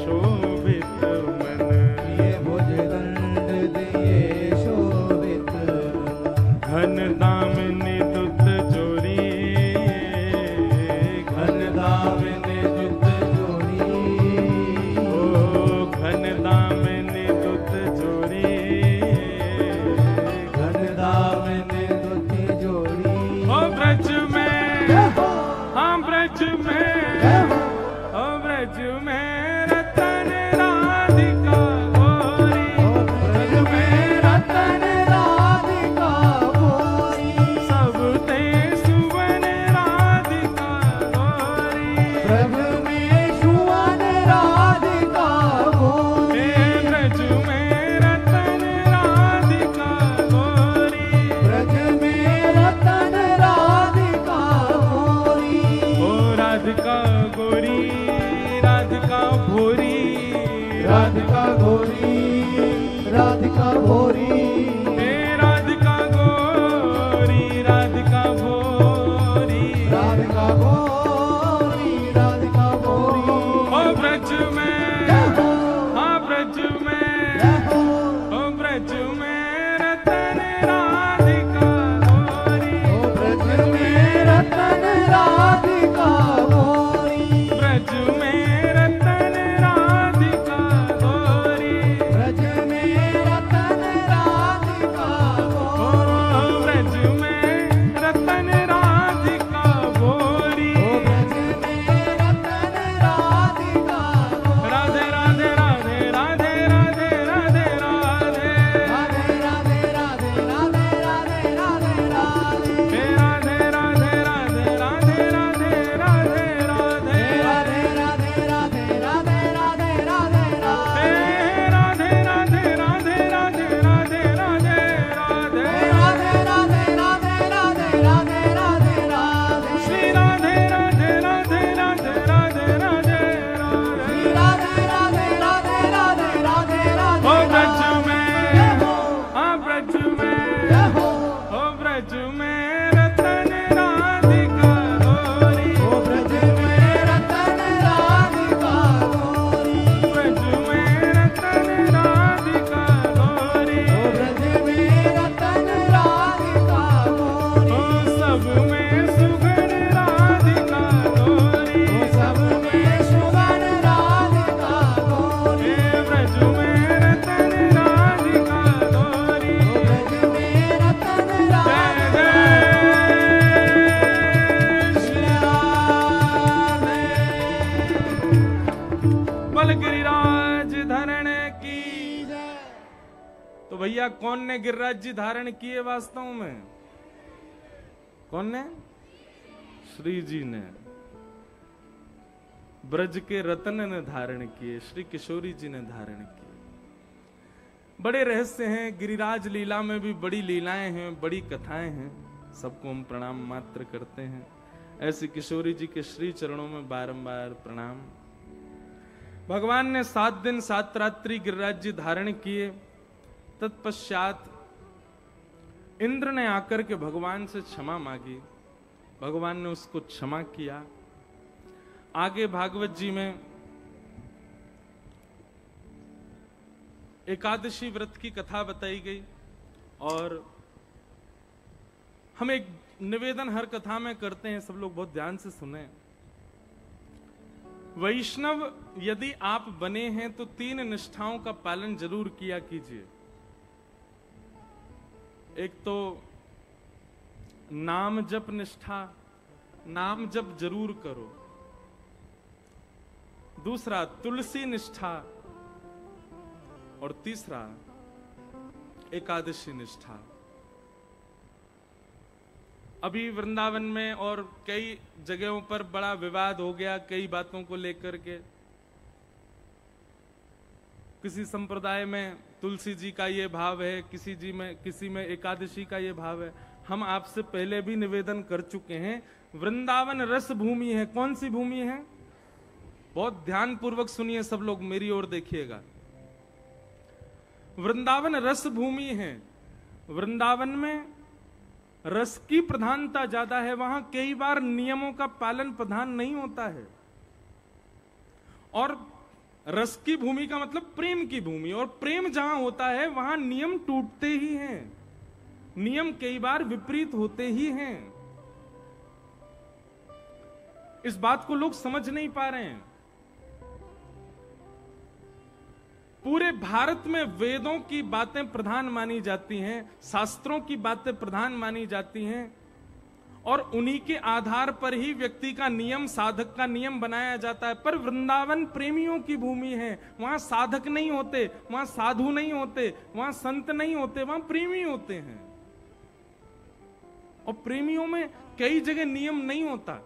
शोभित मन, ये भुज दंड दिए शोभित, घन दामिनी दुत जोरी, घन दामिनी दुत जोड़ी, ओ घन दामिनी दुत जोरी, घन दामिनी दुत जोड़ी, ओ ब्रज में, जय हो, ब्रज में, जय हो, ओ ब्रज में रतन राधिका गौरी, ओ ब्रज में रतन राधिका गोरी, सब ते सुवन राधिका राधिका गोरी राधिका भोरी राधिका गोरी राधिका भोरी हे राधिका गोरी राधिका भोरी राधिका गोरी राधिका भोरी ओ ब्रज में हाँ ब्रज में ओ ब्रज में रतन राधिका गोरी ओ ब्रज में रतन राधिका गोरी ब्रज में रतन राधिका गोरी ब्रज में रतन राधिका गोरी ब्रज में रतन राधिका गोरी ओ ब्रज में रतन राधिका गोरी राधे राधे राधे राधे राधे राधे राधे राधे राधे राधे राधे राधे राधे राधे हे राधे राधे राधे राधे राधे राधे राधे राधे राधे राधे राधे राधे राधे राधे हे राधे राधे राधे राधे राधे राधे राधे राधे राधे राधे राधे राधे राधे राधे श्री राधे राधे राधे राधे राधे राधे श्री राधे राधे राधे राधे राधे राधे ओ राधे ब्रज में हाँ ब्रज में हो ओ ब्रज में रतन राधिका गोरी ओ ब्रज में रतन राधिका गोरी ब्रज में रतन राधिका गोरी ओ ब्रज में रतन राधिका गोरी ओ सब में सुगण राधिका गोरी ओ सब में सुगन राधिका गोरी हे ब्रज में रतन राधिका गोरी ओ ब्रज में रतन जय राधिका जय श्री राधे बल गिरिराज धरण की। तो भैया कौन ने गिरिराज जी धारण किए वास्तव में? कौन ने? श्री जी ने। ब्रज के रतन ने धारण किए, श्री किशोरी जी ने धारण किए। बड़े रहस्य हैं गिरिराज लीला में भी, बड़ी लीलाएं हैं, बड़ी कथाएं हैं। सबको हम प्रणाम मात्र करते हैं। ऐसी किशोरी जी के श्री चरणों में बारंबार प्रणाम। भगवान ने 7 दिन 7 रात्रि गिरिराज जी धारण किए। तत्पश्चात इंद्र ने आकर के भगवान से क्षमा मांगी। भगवान ने उसको क्षमा किया। आगे भागवत जी में एकादशी व्रत की कथा बताई गई और हम एक निवेदन हर कथा में करते हैं, सब लोग बहुत ध्यान से सुने। वैष्णव यदि आप बने हैं तो 3 निष्ठाओं का पालन जरूर किया कीजिए। एक तो नाम जप निष्ठा, नाम जप जरूर करो। दूसरा तुलसी निष्ठा और तीसरा एकादशी निष्ठा। अभी वृंदावन में और कई जगहों पर बड़ा विवाद हो गया कई बातों को लेकर के। किसी संप्रदाय में तुलसी जी का ये भाव है, किसी में एकादशी का ये भाव है। हम आपसे पहले भी निवेदन कर चुके हैं, वृंदावन रस भूमि है। कौन सी भूमि है? बहुत ध्यान पूर्वक सुनिए सब लोग, मेरी ओर देखिएगा। वृंदावन रस भूमि है। वृंदावन में रस की प्रधानता ज्यादा है। वहां कई बार नियमों का पालन प्रधान नहीं होता है। और रस की भूमि का मतलब प्रेम की भूमि, और प्रेम जहां होता है वहां नियम टूटते ही हैं, नियम कई बार विपरीत होते ही हैं। इस बात को लोग समझ नहीं पा रहे हैं। पूरे भारत में वेदों की बातें प्रधान मानी जाती हैं, शास्त्रों की बातें प्रधान मानी जाती हैं, और उन्हीं के आधार पर ही व्यक्ति का नियम, साधक का नियम बनाया जाता है। पर वृंदावन प्रेमियों की भूमि है। वहां साधक नहीं होते, वहां साधु नहीं होते, वहां संत नहीं होते, वहां प्रेमी होते हैं। और प्रेमियों में कई जगह नियम नहीं होता।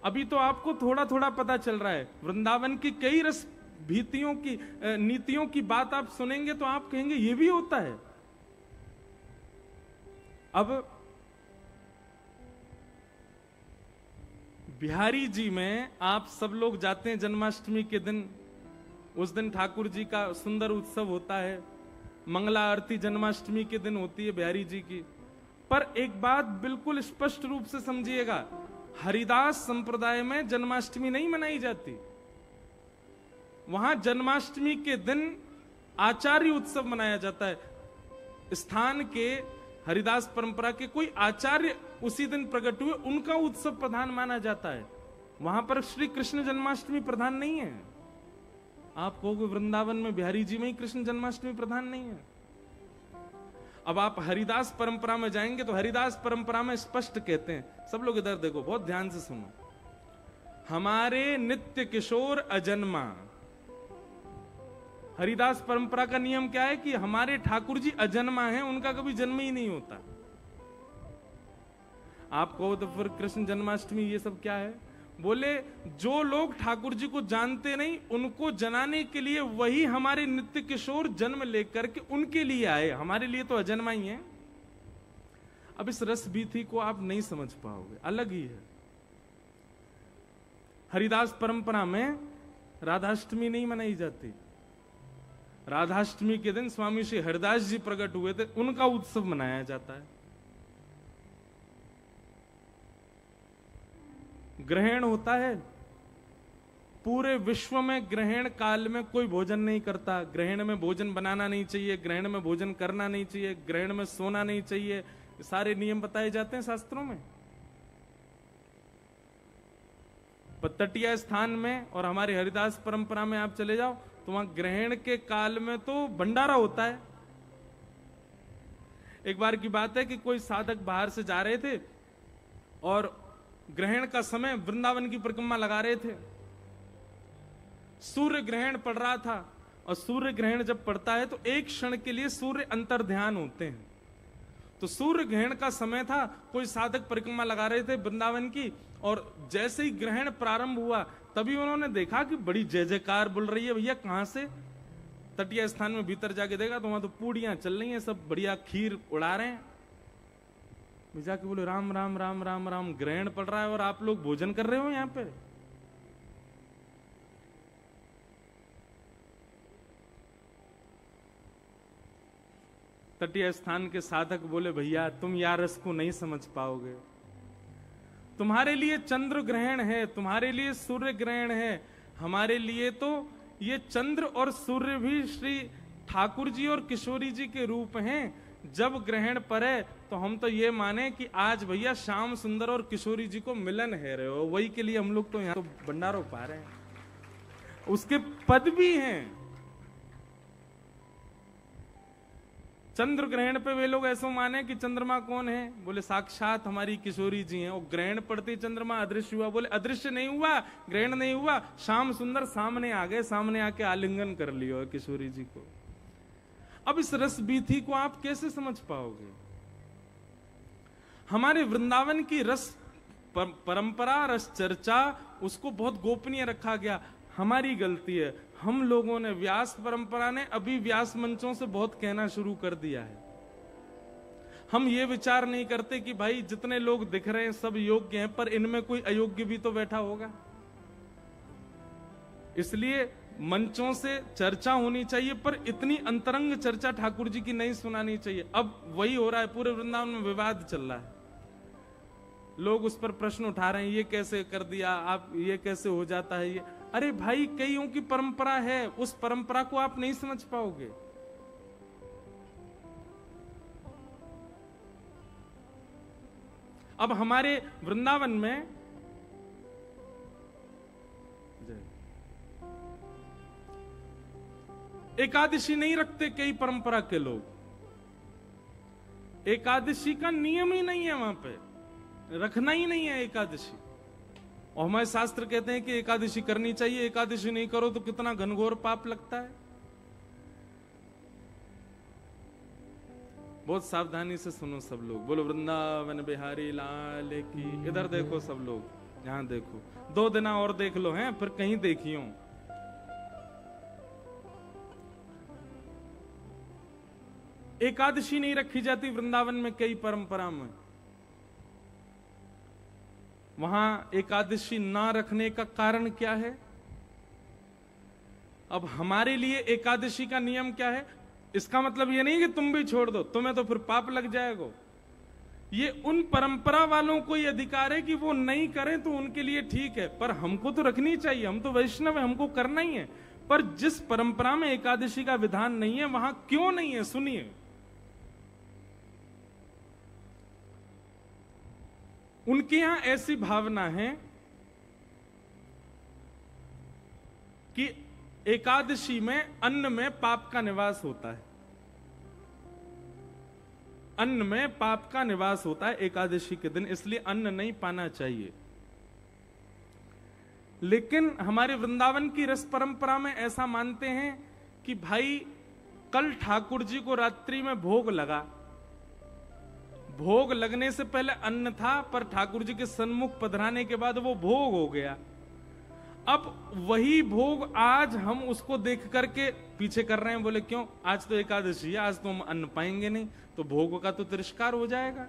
अभी तो आपको थोड़ा थोड़ा पता चल रहा है। वृंदावन की कई रस भीतियों की नीतियों की बात आप सुनेंगे तो आप कहेंगे ये भी होता है। अब बिहारी जी में आप सब लोग जाते हैं जन्माष्टमी के दिन। उस दिन ठाकुर जी का सुंदर उत्सव होता है। मंगला आरती जन्माष्टमी के दिन होती है बिहारी जी की। पर एक बात बिल्कुल स्पष्ट रूप से समझिएगा, हरिदास संप्रदाय में जन्माष्टमी नहीं मनाई जाती। वहां जन्माष्टमी के दिन आचार्य उत्सव मनाया जाता है। स्थान के हरिदास परंपरा के कोई आचार्य उसी दिन प्रकट हुए, उनका उत्सव प्रधान माना जाता है। वहां पर श्री कृष्ण जन्माष्टमी प्रधान नहीं है। आप कहोगे वृंदावन में बिहारी जी में ही कृष्ण जन्माष्टमी प्रधान नहीं है। अब आप हरिदास परंपरा में जाएंगे तो हरिदास परंपरा में स्पष्ट कहते हैं, सब लोग इधर देखो, बहुत ध्यान से सुनो, हमारे नित्य किशोर अजन्मा। हरिदास परंपरा का नियम क्या है कि हमारे ठाकुर जी अजन्मा हैं, उनका कभी जन्म ही नहीं होता। आप कहो तो फिर कृष्ण जन्माष्टमी ये सब क्या है? बोले जो लोग ठाकुर जी को जानते नहीं, उनको जनाने के लिए वही हमारे नित्य किशोर जन्म लेकर के उनके लिए आए, हमारे लिए तो अजन्मा ही है। अब इस रस बीथी को आप नहीं समझ पाओगे, अलग ही है। हरिदास परंपरा में राधाष्टमी नहीं मनाई जाती। राधाष्टमी के दिन स्वामी श्री हरिदास जी प्रकट हुए थे, उनका उत्सव मनाया जाता है। ग्रहण होता है, पूरे विश्व में ग्रहण काल में कोई भोजन नहीं करता। ग्रहण में भोजन बनाना नहीं चाहिए, ग्रहण में भोजन करना नहीं चाहिए, ग्रहण में सोना नहीं चाहिए, सारे नियम बताए जाते हैं शास्त्रों में। तटीय स्थान में और हमारे हरिदास परंपरा में आप चले जाओ तो वहां ग्रहण के काल में तो भंडारा होता है। एक बार की बात है कि कोई साधक बाहर से जा रहे थे और ग्रहण का समय वृंदावन की परिक्रमा लगा रहे थे। सूर्य ग्रहण पड़ रहा था और सूर्य ग्रहण जब पड़ता है तो एक क्षण के लिए सूर्य अंतर ध्यान होते हैं। तो सूर्य ग्रहण का समय था, कोई साधक परिक्रमा लगा रहे थे वृंदावन की, और जैसे ही ग्रहण प्रारंभ हुआ तभी उन्होंने देखा कि बड़ी जय जयकार बोल रही है। भैया कहां से? तटीय स्थान में भीतर जाके देखा तो वहां तो पूड़ियां चल रही हैं, सब बढ़िया खीर उड़ा रहे हैं। जाके बोले राम राम राम राम राम, ग्रहण पड़ रहा है और आप लोग भोजन कर रहे हो यहां पे? तटीय स्थान के साधक बोले भैया तुम यार रस को नहीं समझ पाओगे। तुम्हारे लिए चंद्र ग्रहण है, तुम्हारे लिए सूर्य ग्रहण है, हमारे लिए तो ये चंद्र और सूर्य भी श्री ठाकुर जी और किशोरी जी के रूप हैं। जब ग्रहण पड़े तो हम तो ये माने कि आज भैया श्याम सुंदर और किशोरी जी को मिलन है रहे हो, वही के लिए हम लोग तो यहाँ तो भंडारों पा रहे हैं। उसके पद भी हैं। चंद्र ग्रहण पे वे लोग ऐसा माने कि चंद्रमा कौन है? बोले साक्षात हमारी किशोरी जी हैं। और ग्रहण पड़ते चंद्रमा अदृश्य हुआ। बोले अदृश्य नहीं हुआ, ग्रहण नहीं हुआ, श्याम सुंदर सामने आ गए, सामने आके आलिंगन कर लियो किशोरी जी को। अब इस रस बीथी को आप कैसे समझ पाओगे? हमारे वृंदावन की रस परंपरा, रस चर्चा, उसको बहुत गोपनीय रखा गया। हमारी गलती है, हम लोगों ने, व्यास परंपरा ने अभी व्यास मंचों से बहुत कहना शुरू कर दिया है। हम ये विचार नहीं करते कि भाई जितने लोग दिख रहे हैं सब योग्य हैं, पर इनमें कोई अयोग्य भी तो बैठा होगा। इसलिए मंचों से चर्चा होनी चाहिए, पर इतनी अंतरंग चर्चा ठाकुर जी की नहीं सुनानी चाहिए। अब वही हो रहा है, पूरे वृंदावन में विवाद चल रहा है, लोग उस पर प्रश्न उठा रहे हैं, ये कैसे कर दिया आप, ये कैसे हो जाता है ये। अरे भाई कईयों की परंपरा है, उस परंपरा को आप नहीं समझ पाओगे। अब हमारे वृंदावन में एकादशी नहीं रखते कई परंपरा के लोग। एकादशी का नियम ही नहीं है, वहां पे रखना ही नहीं है एकादशी। और हमारे शास्त्र कहते हैं कि एकादशी करनी चाहिए, एकादशी नहीं करो तो कितना घनघोर पाप लगता है। बहुत सावधानी से सुनो सब लोग। बोलो वृंदावन बिहारी लाल की। इधर देखो सब लोग, यहां देखो, 2 दिन और देख लो हैं, फिर कहीं देखियो। एकादशी नहीं रखी जाती वृंदावन में कई परंपरा में। वहां एकादशी ना रखने का कारण क्या है? अब हमारे लिए एकादशी का नियम क्या है? इसका मतलब ये नहीं कि तुम भी छोड़ दो, तुम्हें तो फिर पाप लग जाएगा। ये उन परंपरा वालों को ये अधिकार है कि वो नहीं करें तो उनके लिए ठीक है, पर हमको तो रखनी चाहिए, हम तो वैष्णव है, हमको करना ही है। पर जिस परंपरा में एकादशी का विधान नहीं है वहां क्यों नहीं है, सुनिए। उनके यहां ऐसी भावना है कि एकादशी में अन्न में पाप का निवास होता है, अन्न में पाप का निवास होता है एकादशी के दिन, इसलिए अन्न नहीं पाना चाहिए। लेकिन हमारे वृंदावन की रस परंपरा में ऐसा मानते हैं कि भाई कल ठाकुर जी को रात्रि में भोग लगा, भोग लगने से पहले अन्न था, पर ठाकुर जी के सन्मुख पधराने के बाद वो भोग हो गया। अब वही भोग आज हम उसको देख करके पीछे कर रहे हैं। बोले क्यों? आज तो एकादशी है, आज तो हम अन्न पाएंगे नहीं, तो भोग का तो तिरस्कार हो जाएगा।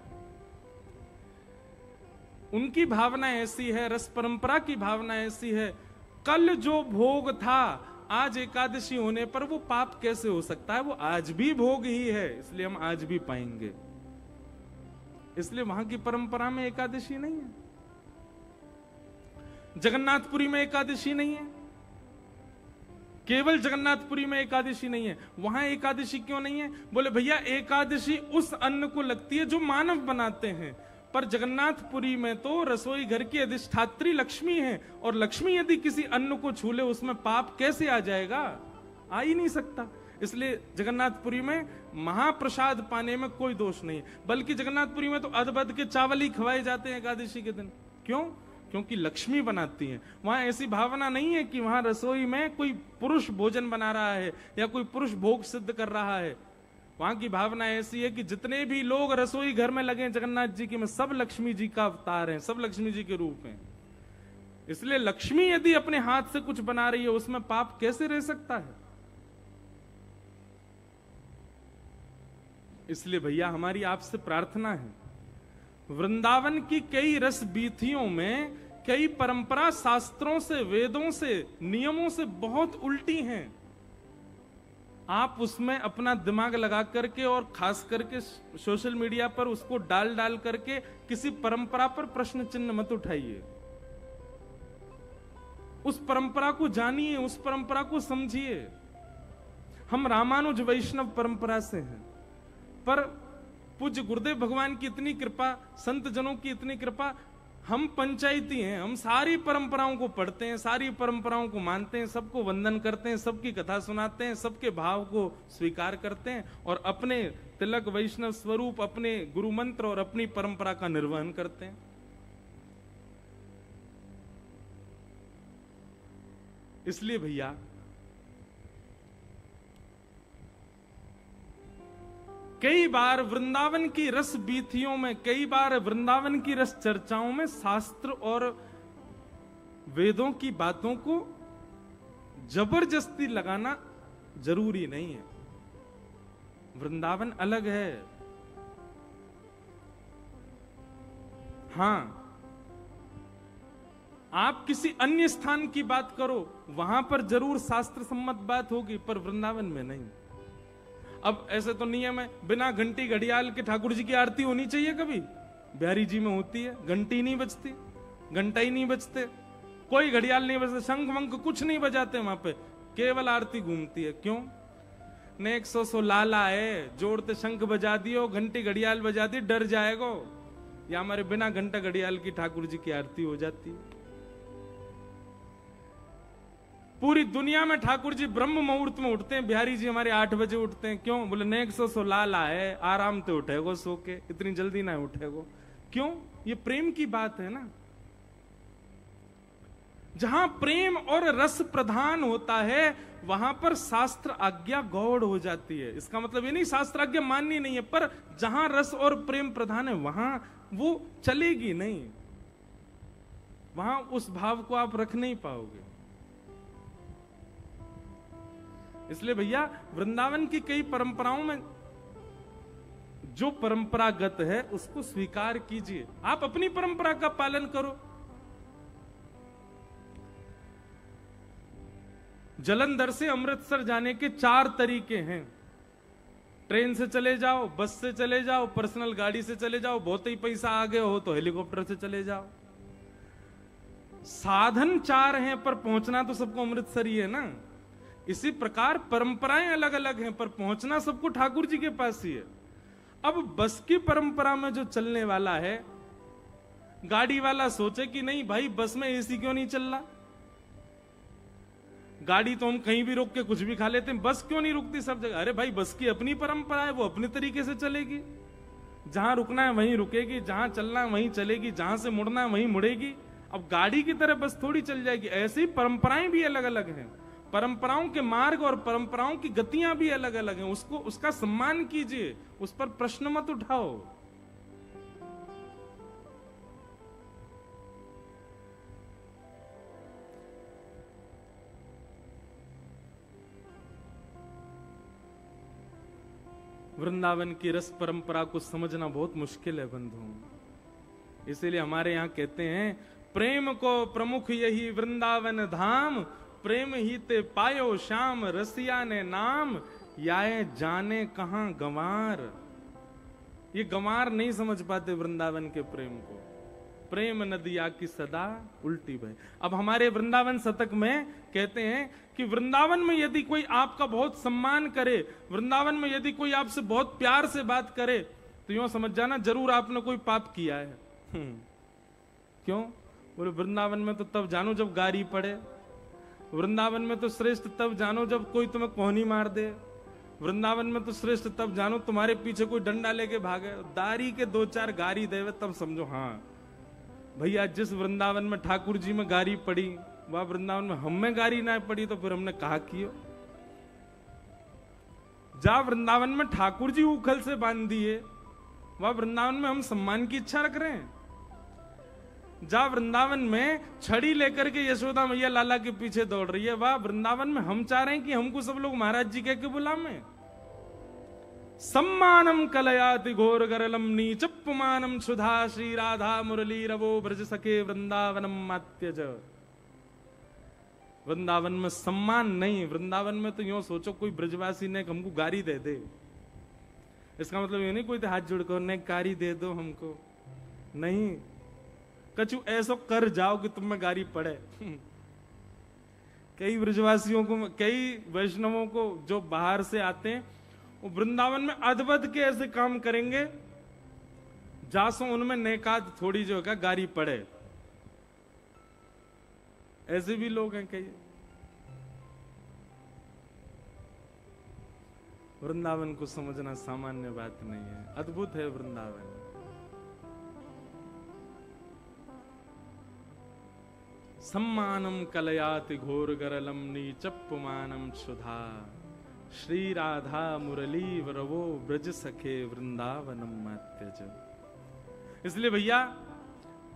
उनकी भावना ऐसी है, रस परंपरा की भावना ऐसी है, कल जो भोग था आज एकादशी होने पर वो पाप कैसे हो सकता है? वो आज भी भोग ही है, इसलिए हम आज भी पाएंगे। इसलिए वहां की परंपरा में एकादशी नहीं है। जगन्नाथपुरी में एकादशी नहीं है, केवल जगन्नाथपुरी में एकादशी नहीं है। वहां एकादशी क्यों नहीं है? बोले भैया एकादशी उस अन्न को लगती है जो मानव बनाते हैं, पर जगन्नाथपुरी में तो रसोई घर की अधिष्ठात्री लक्ष्मी है, और लक्ष्मी यदि किसी अन्न को छू ले उसमें पाप कैसे आ जाएगा? आ ही नहीं सकता। इसलिए जगन्नाथपुरी में महाप्रसाद पाने में कोई दोष नहीं, बल्कि जगन्नाथपुरी में तो अदबद के चावल ही खवाए जाते हैं एकादशी के दिन। क्यों? क्योंकि लक्ष्मी बनाती हैं। वहां ऐसी भावना नहीं है कि वहां रसोई में कोई पुरुष भोजन बना रहा है या कोई पुरुष भोग सिद्ध कर रहा है। वहां की भावना ऐसी है कि जितने भी लोग रसोई घर में लगे जगन्नाथ जी के में, सब लक्ष्मी जी का अवतार हैं, सब लक्ष्मी जी के रूप हैं। इसलिए लक्ष्मी यदि अपने हाथ से कुछ बना रही है उसमें पाप कैसे रह सकता है? इसलिए भैया हमारी आपसे प्रार्थना है, वृंदावन की कई रस बीथियों में कई परंपरा शास्त्रों से, वेदों से, नियमों से बहुत उल्टी हैं। आप उसमें अपना दिमाग लगा करके और खास करके सोशल मीडिया पर उसको डाल करके किसी परंपरा पर प्रश्न चिन्ह मत उठाइए। उस परंपरा को जानिए, उस परंपरा को समझिए। हम रामानुज वैष्णव परंपरा से हैं, पर पूज्य गुरुदेव भगवान की इतनी कृपा, संत जनों की इतनी कृपा, हम पंचायती हैं, हम सारी परंपराओं को पढ़ते हैं, सारी परंपराओं को मानते हैं, सबको वंदन करते हैं, सबकी कथा सुनाते हैं, सबके भाव को स्वीकार करते हैं और अपने तिलक वैष्णव स्वरूप, अपने गुरु मंत्र और अपनी परंपरा का निर्वहन करते हैं। इसलिए भैया कई बार वृंदावन की रस बीथियों में, कई बार वृंदावन की रस चर्चाओं में शास्त्र और वेदों की बातों को जबरदस्ती लगाना जरूरी नहीं है। वृंदावन अलग है। हां, आप किसी अन्य स्थान की बात करो, वहां पर जरूर शास्त्र सम्मत बात होगी, पर वृंदावन में नहीं। अब ऐसे तो नियम है, बिना घंटी घड़ियाल के ठाकुर जी की आरती होनी चाहिए। कभी बिहारी जी में होती है, घंटी नहीं बजती, घंटा ही नहीं बजते, कोई घड़ियाल नहीं बजते, शंख वंख कुछ नहीं बजाते वहां पे, केवल आरती घूमती है। क्यों? ने 100 लाला है, जोड़ते शंख बजा दियो, घंटी घड़ियाल बजा दी, डर जाएगो। या हमारे बिना घंटा घड़ियाल की ठाकुर जी की आरती हो जाती है। पूरी दुनिया में ठाकुर जी ब्रह्म मुहूर्त में उठते हैं, बिहारी जी हमारे 8 बजे उठते हैं। क्यों? बोले ने 100 लाला है, आराम से उठेगो, सो के, इतनी जल्दी ना उठेगो। क्यों? ये प्रेम की बात है ना। जहां प्रेम और रस प्रधान होता है वहां पर शास्त्र आज्ञा गौड़ हो जाती है। इसका मतलब ये नहीं शास्त्र आज्ञा माननी नहीं है, पर जहां रस और प्रेम प्रधान है वहां वो चलेगी नहीं, वहां उस भाव को आप रख नहीं पाओगे। इसलिए भैया वृंदावन की कई परंपराओं में जो परंपरागत है उसको स्वीकार कीजिए। आप अपनी परंपरा का पालन करो, जलंधर से अमृतसर जाने के 4 तरीके हैं। ट्रेन से चले जाओ, बस से चले जाओ, पर्सनल गाड़ी से चले जाओ, बहुत ही पैसा आ गए हो तो हेलीकॉप्टर से चले जाओ। साधन 4 हैं पर पहुंचना तो सबको अमृतसर ही है ना। इसी प्रकार परंपराएं अलग अलग हैं पर पहुंचना सबको ठाकुर जी के पास ही है। अब बस की परंपरा में जो चलने वाला है, गाड़ी वाला सोचे कि नहीं भाई बस में एसी क्यों नहीं चल रहा, गाड़ी तो हम कहीं भी रोक के कुछ भी खा लेते हैं, बस क्यों नहीं रुकती सब जगह। अरे भाई बस की अपनी परंपरा है, वो अपने तरीके से चलेगी, जहां रुकना है वहीं रुकेगी, जहां चलना है वहीं चलेगी, जहां से मुड़ना है वहीं मुड़ेगी। अब गाड़ी की तरह बस थोड़ी चल जाएगी। ऐसे ही परंपराएं भी अलग अलग हैं, परंपराओं के मार्ग और परंपराओं की गतियां भी अलग अलग हैं। उसको उसका सम्मान कीजिए, उस पर प्रश्न मत उठाओ। वृंदावन की रस परंपरा को समझना बहुत मुश्किल है बंधुओं। इसीलिए हमारे यहां कहते हैं, प्रेम को प्रमुख यही वृंदावन धाम, प्रेम ही ते पायो श्याम रसिया ने नाम, याए जाने कहां गंवार। ये गंवार नहीं समझ पाते वृंदावन के प्रेम को। प्रेम नदिया की सदा उल्टी बहे। अब हमारे वृंदावन शतक में कहते हैं कि वृंदावन में यदि कोई आपका बहुत सम्मान करे, वृंदावन में यदि कोई आपसे बहुत प्यार से बात करे, तो यूं समझ जाना जरूर आपने कोई पाप किया है। क्यों? बोले वृंदावन में तो तब जानो जब गारी पड़े, वृंदावन में तो श्रेष्ठ तब जानो जब कोई तुम्हें कोहनी मार दे, वृंदावन में तो श्रेष्ठ तब जानो तुम्हारे पीछे कोई डंडा लेके भागे, दारी के 2-4 गारी देवे तब समझो हाँ भैया जिस वृंदावन में ठाकुर जी में गारी पड़ी, वह वृंदावन में हम में गारी ना पड़ी तो फिर हमने कहा कियो। जा वृंदावन में ठाकुर जी उखल से बांध दिए, वह वृंदावन में हम सम्मान की इच्छा रख रहे हैं। जा वृंदावन में छड़ी लेकर के यशोदा मैया लाला के पीछे दौड़ रही है, वह वृंदावन में हम चाह रहे हैं कि हमको सब लोग महाराज जी कह के बुलावें। सम्मानम कलयाति घोर गरलम नीचपुमानम सुधा श्री राधा मुरली रवो ब्रज सखे वृंदावनम मात्यज। वृंदावन में सम्मान नहीं, वृंदावन में तो यूं सोचो कोई ब्रजवासी ने हमको गारी दे दे, इसका मतलब ये नहीं कोई तो हाथ जोड़कर ने गारी दे दो हमको, नहीं, कछु ऐसो कर जाओ कि तुम्हें गारी पड़े। कई ब्रजवासियों को, कई वैष्णवों को जो बाहर से आते हैं, वो वृंदावन में अद्भुत के ऐसे काम करेंगे जासो उनमें नेकात थोड़ी जो है गारी पड़े। ऐसे भी लोग हैं कई। वृंदावन को समझना सामान्य बात नहीं है, अद्भुत है वृंदावन। सम्मानम कलयाति घोर गरलम नीचपुमानम सुधा श्री राधा मुरली वरवो ब्रज सखे वृंदावनम मात्यज। इसलिए भैया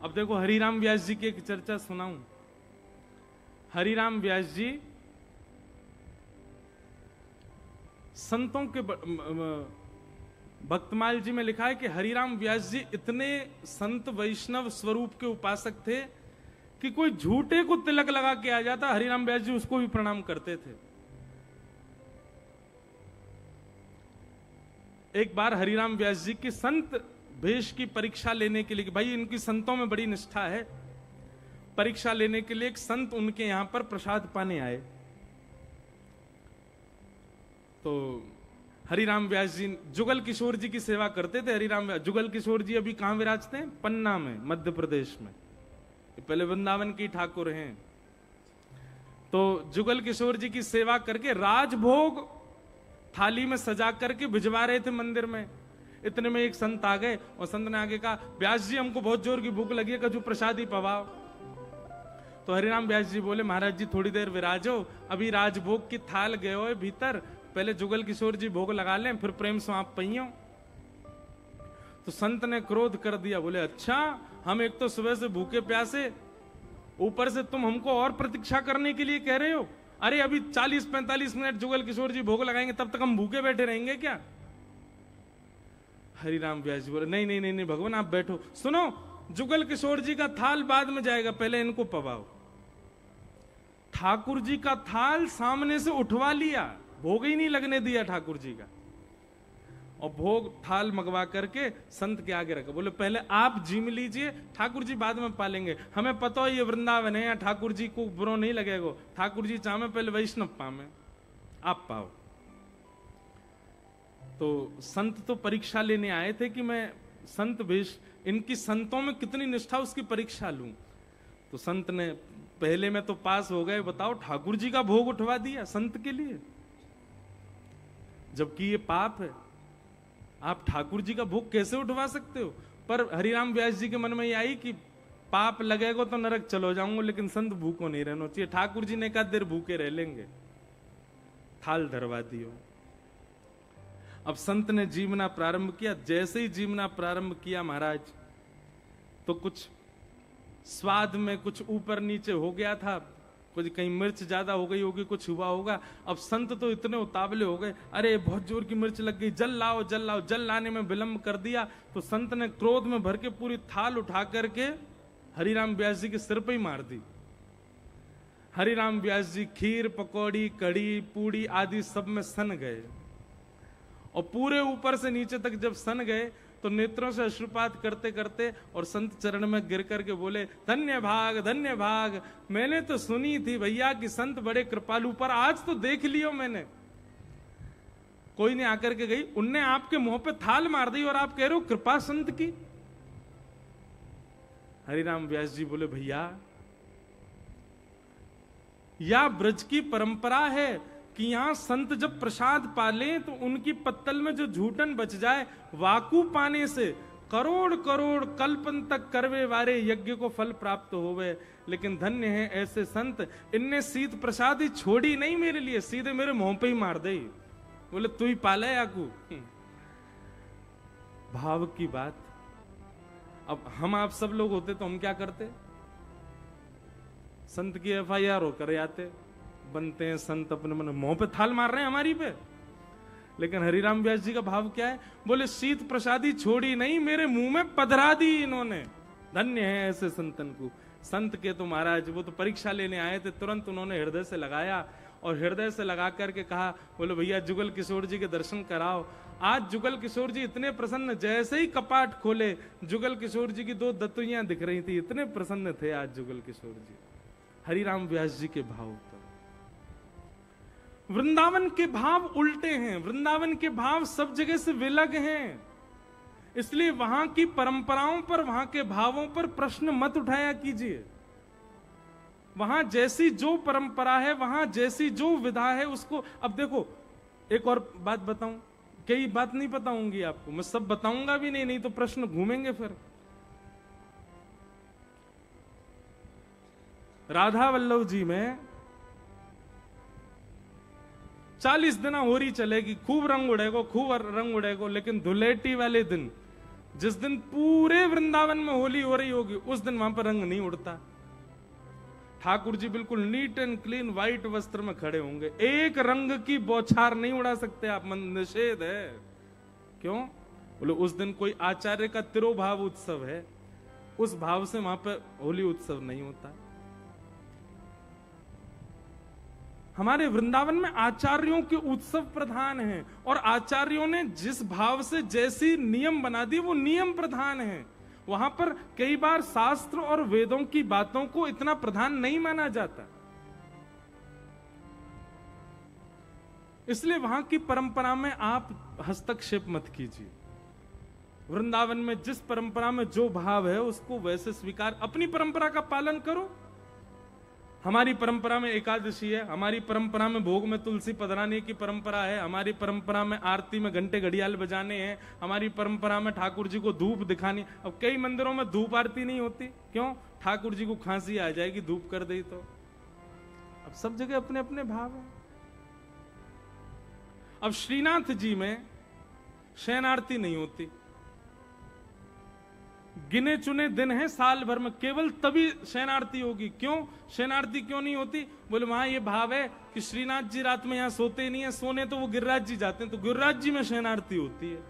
अब देखो हरिराम व्यास जी की एक चर्चा सुनाऊं। हरिराम व्यास जी संतों के भक्तमाल जी में लिखा है कि हरिराम व्यास जी इतने संत वैष्णव स्वरूप के उपासक थे कि कोई झूठे को तिलक लगा के आ जाता, हरिराम व्यास जी उसको भी प्रणाम करते थे। एक बार हरिराम व्यास जी की संत भेष की परीक्षा लेने के लिए, कि भाई इनकी संतों में बड़ी निष्ठा है, परीक्षा लेने के लिए एक संत उनके यहां पर प्रसाद पाने आए। तो हरिराम व्यास जी जुगल किशोर जी की सेवा करते थे। हरिराम जुगल किशोर जी अभी कहां विराजते हैं? पन्ना में, मध्य प्रदेश में। पहले वृंदावन की ठाकुर हैं। तो जुगल किशोर जी की सेवा करके राजभोग थाली में सजा करके भिजवा रहे थे मंदिर में। इतने में एक संत आ गए और संत ने आगे कहा, व्यास जी हमको बहुत जोर की भूख लगी है, कछु प्रसाद ही पवाओ। तो हरिराम व्यास जी बोले, महाराज जी थोड़ी देर विराजो, अभी राजभोग की थाल गए हो भीतर, पहले जुगल किशोर जी भोग लगा लें, फिर प्रेम से आप पहियो। तो संत ने क्रोध कर दिया, बोले अच्छा हम एक तो सुबह से भूखे प्यासे, ऊपर से तुम हमको और प्रतीक्षा करने के लिए कह रहे हो। अरे अभी 40-45 मिनट जुगल किशोर जी भोग लगाएंगे, तब तक हम भूखे बैठे रहेंगे क्या? हरिराम व्यास जी बोले, नहीं नहीं नहीं नहीं भगवान आप बैठो, सुनो जुगल किशोर जी का थाल बाद में जाएगा, पहले इनको पवाओ। ठाकुर जी का थाल सामने से उठवा लिया, भोग ही नहीं लगने दिया ठाकुर जी का, और भोग थाल मंगवा करके संत के आगे रखा। बोले पहले आप जीम लीजिए, ठाकुर जी बाद में पालेंगे, हमें पता है ये वृंदावन है, या ठाकुर जी को बुरा नहीं लगेगा, ठाकुर जी चाहे पहले वैष्णव पावे, आप पाओ। तो संत तो परीक्षा लेने आए थे कि मैं संत भेष, इनकी संतों में कितनी निष्ठा उसकी परीक्षा लूं। तो संत ने पहले में तो पास हो गए, बताओ ठाकुर जी का भोग उठवा दिया संत के लिए, जबकि ये पाप है। आप ठाकुर जी का भोग कैसे उठवा सकते हो? पर हरिराम व्यास जी के मन में ये आई कि पाप लगेगा तो नरक चलो जाऊंगा, लेकिन संत भूखो नहीं रहना चाहिए। ठाकुर जी ने कहा देर भूखे रह लेंगे, थाल धरवा दियो। अब संत ने जीवना प्रारंभ किया। जैसे ही जीवना प्रारंभ किया महाराज, तो कुछ स्वाद में कुछ ऊपर नीचे हो गया था, कुछ कहीं मिर्च ज्यादा हो गई होगी, कुछ हुआ होगा। अब संत तो इतने उतावले हो गए, अरे बहुत जोर की मिर्च लग गई, जल लाओ जल लाओ। जल लाने में विलंब कर दिया तो संत ने क्रोध में भर के पूरी थाल उठा करके हरिराम व्यास जी के सिर पे ही मार दी। हरिराम व्यास जी खीर पकौड़ी कढ़ी पूड़ी आदि सब में सन गए, और पूरे ऊपर से नीचे तक जब सन गए तो नेत्रों से अश्रुपात करते करते और संत चरण में गिर करके बोले धन्य भाग, मैंने तो सुनी थी भैया कि संत बड़े कृपालु, पर आज तो देख लियो मैंने। कोई ने आकर के गई, उनने आपके मुंह पे थाल मार दी और आप कह रहे हो कृपा संत की। हरिराम व्यास जी बोले भैया, या ब्रज की परंपरा है कि यहां संत जब प्रसाद पाले तो उनकी पत्तल में जो झूठन बच जाए, वाकू पाने से करोड़ करोड़ कल्पन तक करवे वारे यज्ञ को फल प्राप्त होवे। लेकिन धन्य है ऐसे संत, इनने शीत प्रसाद ही छोड़ी नहीं मेरे लिए, सीधे मेरे मुंह पे ही मार दे। बोले तू ही पाले याकू। भाव की बात। अब हम आप सब लोग होते तो हम क्या करते? संत की FIR होकर आते, बनते हैं संत अपने मन, मुंह पे थाल मार रहे हैं हमारी पे। लेकिन हरिराम व्यास जी का भाव क्या है? बोले शीत प्रसादी छोड़ी नहीं, मेरे मुंह में पधरा दी इन्होंने। धन्य है ऐसे संतन को। संत के तो महाराज वो तो परीक्षा लेने आए थे, तुरंत उन्होंने हृदय से लगाया और हृदय से लगा करके कहा, बोले भैया जुगल किशोर जी के दर्शन कराओ। आज जुगल किशोर जी इतने प्रसन्न, जैसे ही कपाट खोले जुगल किशोर जी की 2 दत्तुइयां दिख रही थी, इतने प्रसन्न थे आज जुगल किशोर जी हरिराम व्यास जी के भाव पर। वृंदावन के भाव उल्टे हैं, वृंदावन के भाव सब जगह से विलग हैं, इसलिए वहां की परंपराओं पर, वहां के भावों पर प्रश्न मत उठाया कीजिए। वहां जैसी जो परंपरा है, वहां जैसी जो विधा है उसको। अब देखो एक और बात बताऊं, कई बात नहीं बताऊंगी आपको, मैं सब बताऊंगा भी नहीं, नहीं तो प्रश्न घूमेंगे फिर। राधा वल्लभ जी में 40 दिन होरी चलेगी, खूब रंग उड़ेगो, खूब रंग उड़ेगो, लेकिन धुलेटी वाले दिन, जिस दिन पूरे वृंदावन में होली हो रही होगी, उस दिन वहां पर रंग नहीं उड़ता। ठाकुर जी बिल्कुल नीट एंड क्लीन व्हाइट वस्त्र में खड़े होंगे, एक रंग की बौछार नहीं उड़ा सकते आप, निषेध है। क्यों? बोले उस दिन कोई आचार्य का तिरोभाव उत्सव है, उस भाव से वहां पर होली उत्सव नहीं होता। हमारे वृंदावन में आचार्यों के उत्सव प्रधान हैं, और आचार्यों ने जिस भाव से जैसी नियम बना दिए वो नियम प्रधान है। वहां पर कई बार शास्त्र और वेदों की बातों को इतना प्रधान नहीं माना जाता, इसलिए वहां की परंपरा में आप हस्तक्षेप मत कीजिए। वृंदावन में जिस परंपरा में जो भाव है उसको वैसे स्वीकार, अपनी परंपरा का पालन करो। हमारी परंपरा में एकादशी है, हमारी परंपरा में भोग में तुलसी पधराने की परंपरा है, हमारी परंपरा में आरती में घंटे घड़ियाल बजाने हैं, हमारी परंपरा में ठाकुर जी को धूप दिखानी। अब कई मंदिरों में धूप आरती नहीं होती, क्यों? ठाकुर जी को खांसी आ जाएगी धूप कर दे तो। अब सब जगह अपने अपने भाव है। अब श्रीनाथ जी में शयन आरती नहीं होती, गिने चुने दिन हैं साल भर में, केवल तभी शयन आरती होगी। क्यों शयन आरती क्यों नहीं होती? बोले वहां ये भाव है कि श्रीनाथ जी रात में यहां सोते नहीं है, सोने तो वो गिरिराज जी जाते हैं, तो गिरिराज जी में शयन आरती होती है।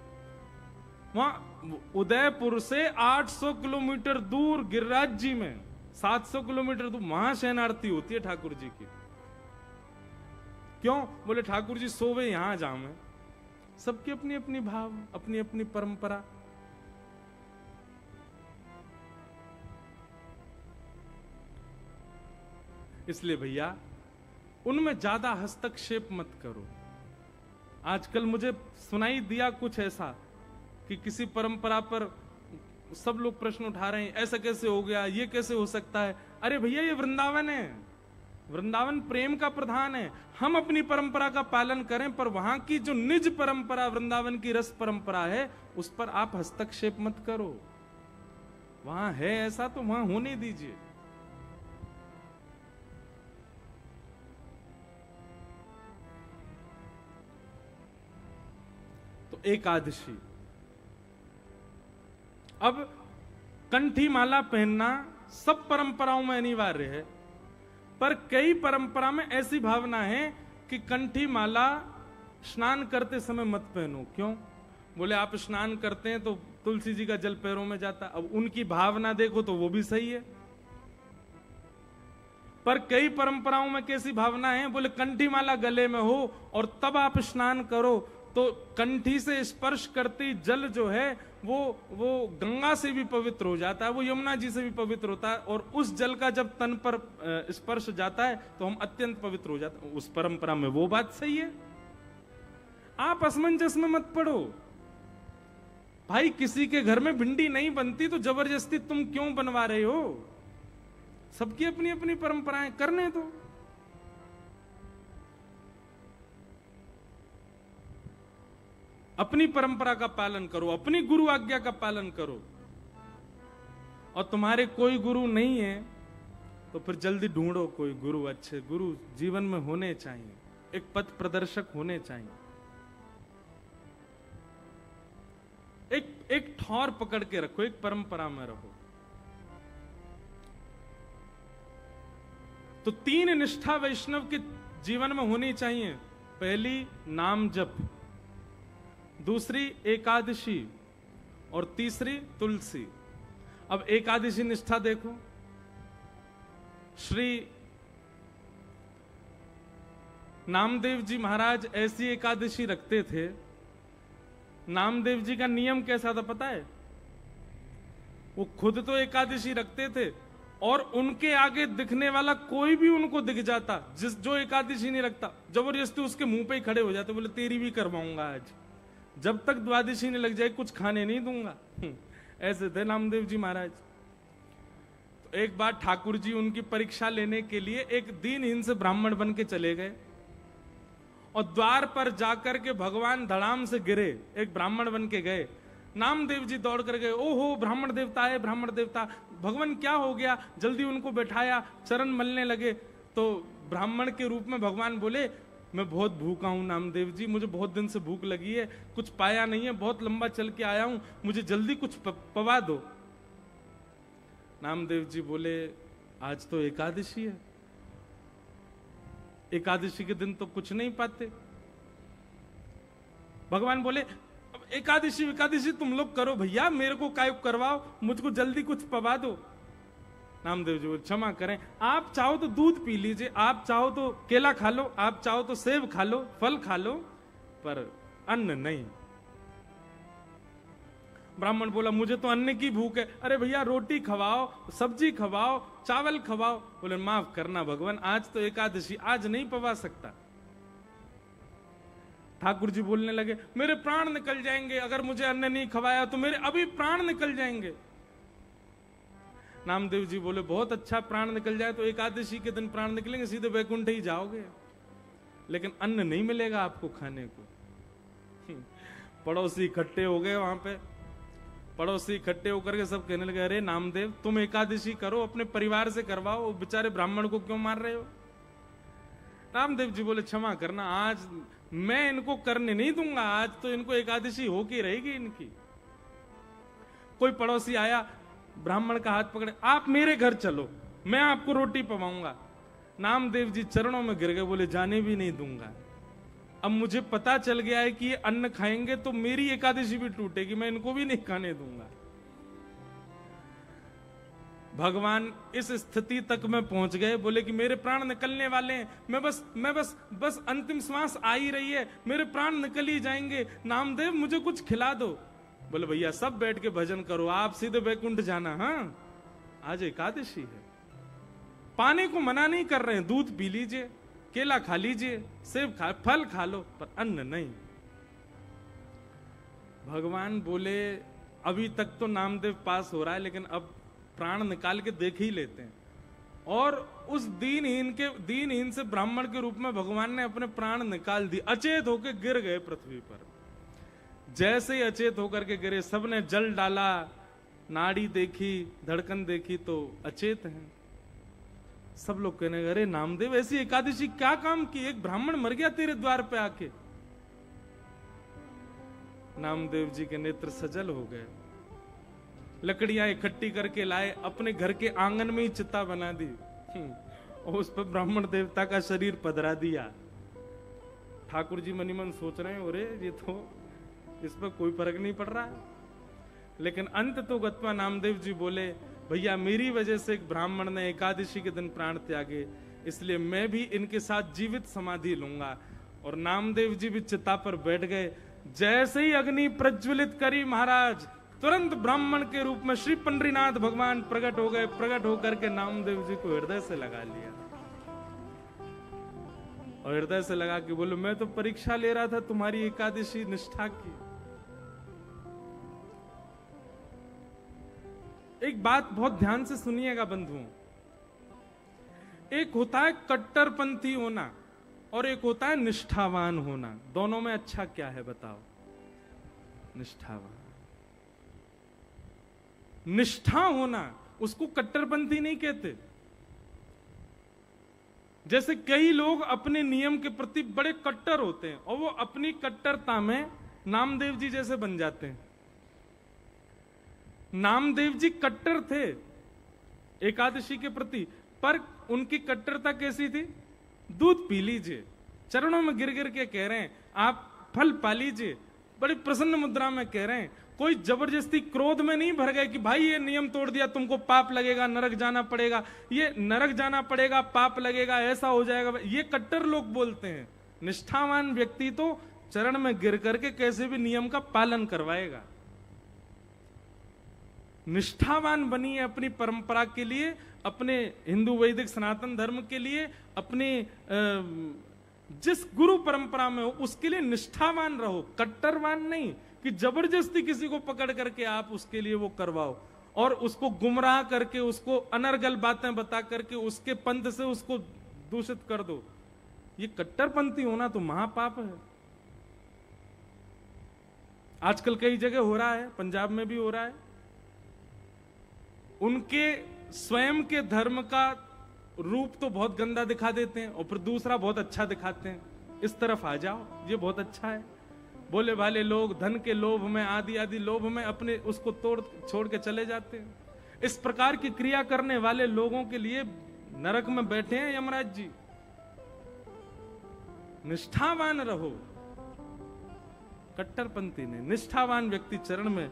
वहां उदयपुर से 800 किलोमीटर दूर गिरिराज जी में 700 किलोमीटर दूर वहां शयन आरती होती है ठाकुर जी की। क्यों? बोले ठाकुर जी सोवे यहां जाऊं मैं। सबकी अपनी अपनी भाव, अपनी अपनी परंपरा। इसलिए भैया उनमें ज्यादा हस्तक्षेप मत करो। आजकल मुझे सुनाई दिया कुछ ऐसा कि किसी परंपरा पर सब लोग प्रश्न उठा रहे हैं, ऐसा कैसे हो गया, ये कैसे हो सकता है। अरे भैया ये वृंदावन है, वृंदावन प्रेम का प्रधान है। हम अपनी परंपरा का पालन करें, पर वहां की जो निज परंपरा वृंदावन की रस परंपरा है उस पर आप हस्तक्षेप मत करो। वहां है ऐसा तो वहां होने दीजिए। तो एकादशी, अब कंठी माला पहनना सब परंपराओं में अनिवार्य है, पर कई परंपरा में ऐसी भावना है कि कंठी माला स्नान करते समय मत पहनो। क्यों? बोले आप स्नान करते हैं तो तुलसी जी का जल पैरों में जाता। अब उनकी भावना देखो तो वो भी सही है, पर कई परंपराओं में कैसी भावना है, बोले कंठी माला गले में हो और तब आप स्नान करो तो कंठी से स्पर्श करती जल जो है वो गंगा से भी पवित्र हो जाता है, वो यमुना जी से भी पवित्र होता है, और उस जल का जब तन पर स्पर्श जाता है तो हम अत्यंत पवित्र हो जाते हैं। उस परंपरा में वो बात सही है। आप असमंजस में मत पड़ो भाई। किसी के घर में भिंडी नहीं बनती तो जबरदस्ती तुम क्यों बनवा रहे हो? सबकी अपनी अपनी परंपराएं, करने दो। अपनी परंपरा का पालन करो, अपनी गुरु आज्ञा का पालन करो। और तुम्हारे कोई गुरु नहीं है तो फिर जल्दी ढूंढो कोई गुरु। अच्छे गुरु जीवन में होने चाहिए, एक पथ प्रदर्शक होने चाहिए। एक ठौर पकड़ के रखो, एक परंपरा में रहो। तो 3 निष्ठा वैष्णव के जीवन में होनी चाहिए। पहली नाम जप, दूसरी एकादशी और तीसरी तुलसी। अब एकादशी निष्ठा देखो, श्री नामदेव जी महाराज ऐसी एकादशी रखते थे। नामदेव जी का नियम कैसा था पता है? वो खुद तो एकादशी रखते थे और उनके आगे दिखने वाला कोई भी उनको दिख जाता, जो एकादशी नहीं रखता, जबरदस्ती उसके मुंह पे ही खड़े हो जाते, बोले तेरी भी करवाऊंगा आज, जब तक द्वादशी नहीं लग जाए कुछ खाने नहीं दूंगा। ऐसे थे नामदेव जी महाराज। तो एक बार ठाकुर जी उनकी परीक्षा लेने के लिए एक दीनहीन से ब्राह्मण बन के चले गए और द्वार पर जाकर के भगवान धड़ाम से गिरे। एक ब्राह्मण बन के गए, नामदेव जी दौड़ कर गए, ओहो ब्राह्मण देवता है, ब्राह्मण देवता। भगवान क्या हो गया? जल्दी उनको बैठाया, चरण मलने लगे। तो ब्राह्मण के रूप में भगवान बोले, मैं बहुत भूखा हूं नामदेव जी, मुझे बहुत दिन से भूख लगी है, कुछ पाया नहीं है, बहुत लंबा चल के आया हूं, मुझे जल्दी कुछ पवा दो। नामदेव जी बोले, आज तो एकादशी है, एकादशी के दिन तो कुछ नहीं पाते। भगवान बोले, एकादशी तुम लोग करो भैया, मेरे को काय करवाओ, मुझको जल्दी कुछ पवा दो। नामदेव जी बोले, क्षमा करें, आप चाहो तो दूध पी लीजिए, आप चाहो तो केला खा लो, आप चाहो तो सेब खा लो, फल खा लो, पर अन्न नहीं। ब्राह्मण बोला, मुझे तो अन्न की भूख है। अरे भैया रोटी खवाओ, सब्जी खवाओ, चावल खवाओ। बोले, माफ करना भगवान, आज तो एकादशी, आज नहीं पवा सकता। ठाकुर जी बोलने लगे, मेरे प्राण निकल जाएंगे, अगर मुझे अन्न नहीं खवाया तो मेरे अभी प्राण निकल जाएंगे। नामदेव जी बोले, बहुत अच्छा, प्राण निकल जाए तो एकादशी के दिन प्राण निकलेंगे, सीधे वैकुंठ ही जाओगे, लेकिन अन्न नहीं मिलेगा आपको खाने को। पड़ोसी इकट्ठे हो गए वहां पे, पड़ोसी इकट्ठे होकर के सब कहने लगे, अरे नामदेव तुम एकादशी करो, अपने परिवार से करवाओ, बेचारे ब्राह्मण को क्यों मार रहे हो? नामदेव जी बोले, क्षमा करना, आज मैं इनको करने नहीं दूंगा, आज तो इनको एकादशी होके रहेगी इनकी। कोई पड़ोसी आया, ब्राह्मण का हाथ पकड़े, आप मेरे घर चलो, मैं आपको रोटी पवाऊंगा। नामदेव जी चरणों में गिर गए, बोले, जाने भी नहीं दूंगा। अब मुझे पता चल गया है कि ये अन्न खाएंगे तो मेरी एकादशी भी टूटेगी, मैं इनको भी नहीं खाने दूंगा। भगवान इस स्थिति तक में पहुंच गए, बोले कि मेरे प्राण निकलने वाले हैं, मैं बस अंतिम श्वास आ ही रही है, मेरे प्राण निकल ही जाएंगे, नामदेव मुझे कुछ खिला दो। बोले भैया सब बैठ के भजन करो, आप सीधे वैकुंठ जाना। हाँ, आज एकादशी है, पानी को मना नहीं कर रहे हैं, दूध पी लीजिए, केला खा लीजिए, सेब खा, फल खा लो, पर अन्न नहीं। भगवान बोले अभी तक तो नामदेव पास हो रहा है, लेकिन अब प्राण निकाल के देख ही लेते हैं। और उस दीनहीन से ब्राह्मण के रूप में भगवान ने अपने प्राण निकाल दिए, अचेत होकर गिर गए पृथ्वी पर। जैसे ही अचेत होकर के गिरे, सबने जल डाला, नाड़ी देखी, धड़कन देखी तो अचेत हैं। सब लोग कहने लगे, अरे नामदेव ऐसी एकादशी क्या काम की, एक ब्राह्मण मर गया तेरे द्वार पे आके। नामदेव जी के नेत्र सजल हो गए, लकड़ियां इकट्ठी करके लाए, अपने घर के आंगन में ही चिता बना दी और उस पर ब्राह्मण देवता का शरीर पधरा दिया। ठाकुर जी मनी मन सोच रहे हैं, अरे ये तो इस पर कोई फर्क नहीं पड़ रहा है। लेकिन अंत तो गत्वा नामदेव जी बोले, भैया मेरी वजह से एक ब्राह्मण ने एकादशी के दिन प्राण त्यागे, इसलिए मैं भी इनके साथ जीवित समाधि लूंगा। और नामदेव जी भी चिता पर बैठ गए। जैसे ही अग्नि प्रज्वलित करी महाराज, तुरंत ब्राह्मण के रूप में श्री पंडरीनाथ भगवान प्रकट हो गए। प्रकट होकर के नामदेव जी को हृदय से लगा लिया और हृदय से लगा के बोले, मैं तो परीक्षा ले रहा था तुम्हारी एकादशी निष्ठा की। एक बात बहुत ध्यान से सुनिएगा बंधुओं, एक होता है कट्टरपंथी होना और एक होता है निष्ठावान होना। दोनों में अच्छा क्या है बताओ? निष्ठावान। निष्ठा होना, उसको कट्टरपंथी नहीं कहते। जैसे कई लोग अपने नियम के प्रति बड़े कट्टर होते हैं और वो अपनी कट्टरता में नामदेव जी जैसे बन जाते हैं। नामदेव जी कट्टर थे एकादशी के प्रति, पर उनकी कट्टरता कैसी थी? दूध पी लीजिए, चरणों में गिर गिर के कह रहे हैं, आप फल पा लीजिए, बड़ी प्रसन्न मुद्रा में कह रहे हैं। कोई जबरदस्ती क्रोध में नहीं भर गए कि भाई ये नियम तोड़ दिया, तुमको पाप लगेगा, नरक जाना पड़ेगा, ये नरक जाना पड़ेगा, पाप लगेगा, ऐसा हो जाएगा। ये कट्टर लोग बोलते हैं। निष्ठावान व्यक्ति तो चरण में गिर करके कैसे भी नियम का पालन करवाएगा। निष्ठावान बनिए अपनी परंपरा के लिए, अपने हिंदू वैदिक सनातन धर्म के लिए, अपने जिस गुरु परंपरा में हो उसके लिए निष्ठावान रहो, कट्टरवान नहीं कि जबरदस्ती किसी को पकड़ करके आप उसके लिए वो करवाओ और उसको गुमराह करके, उसको अनर्गल बातें बता करके उसके पंथ से उसको दूषित कर दो। ये कट्टरपंथी होना तो महापाप है। आजकल कई जगह हो रहा है, पंजाब में भी हो रहा है। उनके स्वयं के धर्म का रूप तो बहुत गंदा दिखा देते हैं और फिर दूसरा बहुत अच्छा दिखाते हैं। इस तरफ आ जाओ, ये बहुत अच्छा है। बोले भाले लोग धन के लोभ में, आदि आदि लोभ में अपने उसको छोड़ के चले जाते हैं। इस प्रकार की क्रिया करने वाले लोगों के लिए नरक में बैठे हैं यमराज जी। निष्ठावान रहो। कट्टरपंथी ने, निष्ठावान व्यक्ति चरण में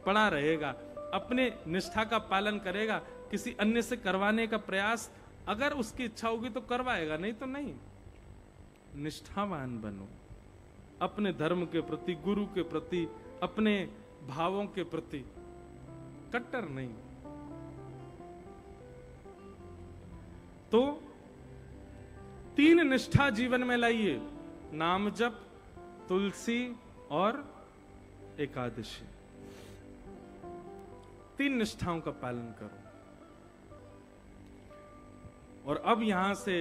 पड़ा रहेगा, अपने निष्ठा का पालन करेगा, किसी अन्य से करवाने का प्रयास अगर उसकी इच्छा होगी तो करवाएगा, नहीं तो नहीं। निष्ठावान बनो अपने धर्म के प्रति, गुरु के प्रति, अपने भावों के प्रति, कट्टर नहीं। तो 3 निष्ठा जीवन में लाइए, नाम जप, तुलसी और एकादशी। 3 निष्ठाओं का पालन करो। और अब यहां से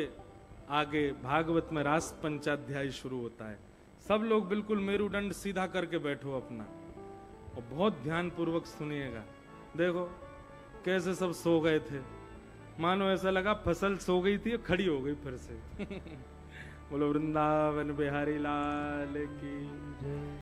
आगे भागवत में रास पंचाध्याय शुरू होता है। सब लोग बिल्कुल मेरुदंड सीधा करके बैठो अपना और बहुत ध्यान पूर्वक सुनिएगा। देखो कैसे सब सो गए थे, मानो ऐसा लगा फसल सो गई थी, खड़ी हो गई फिर से। बोलो वृंदावन बिहारी लाल की जय।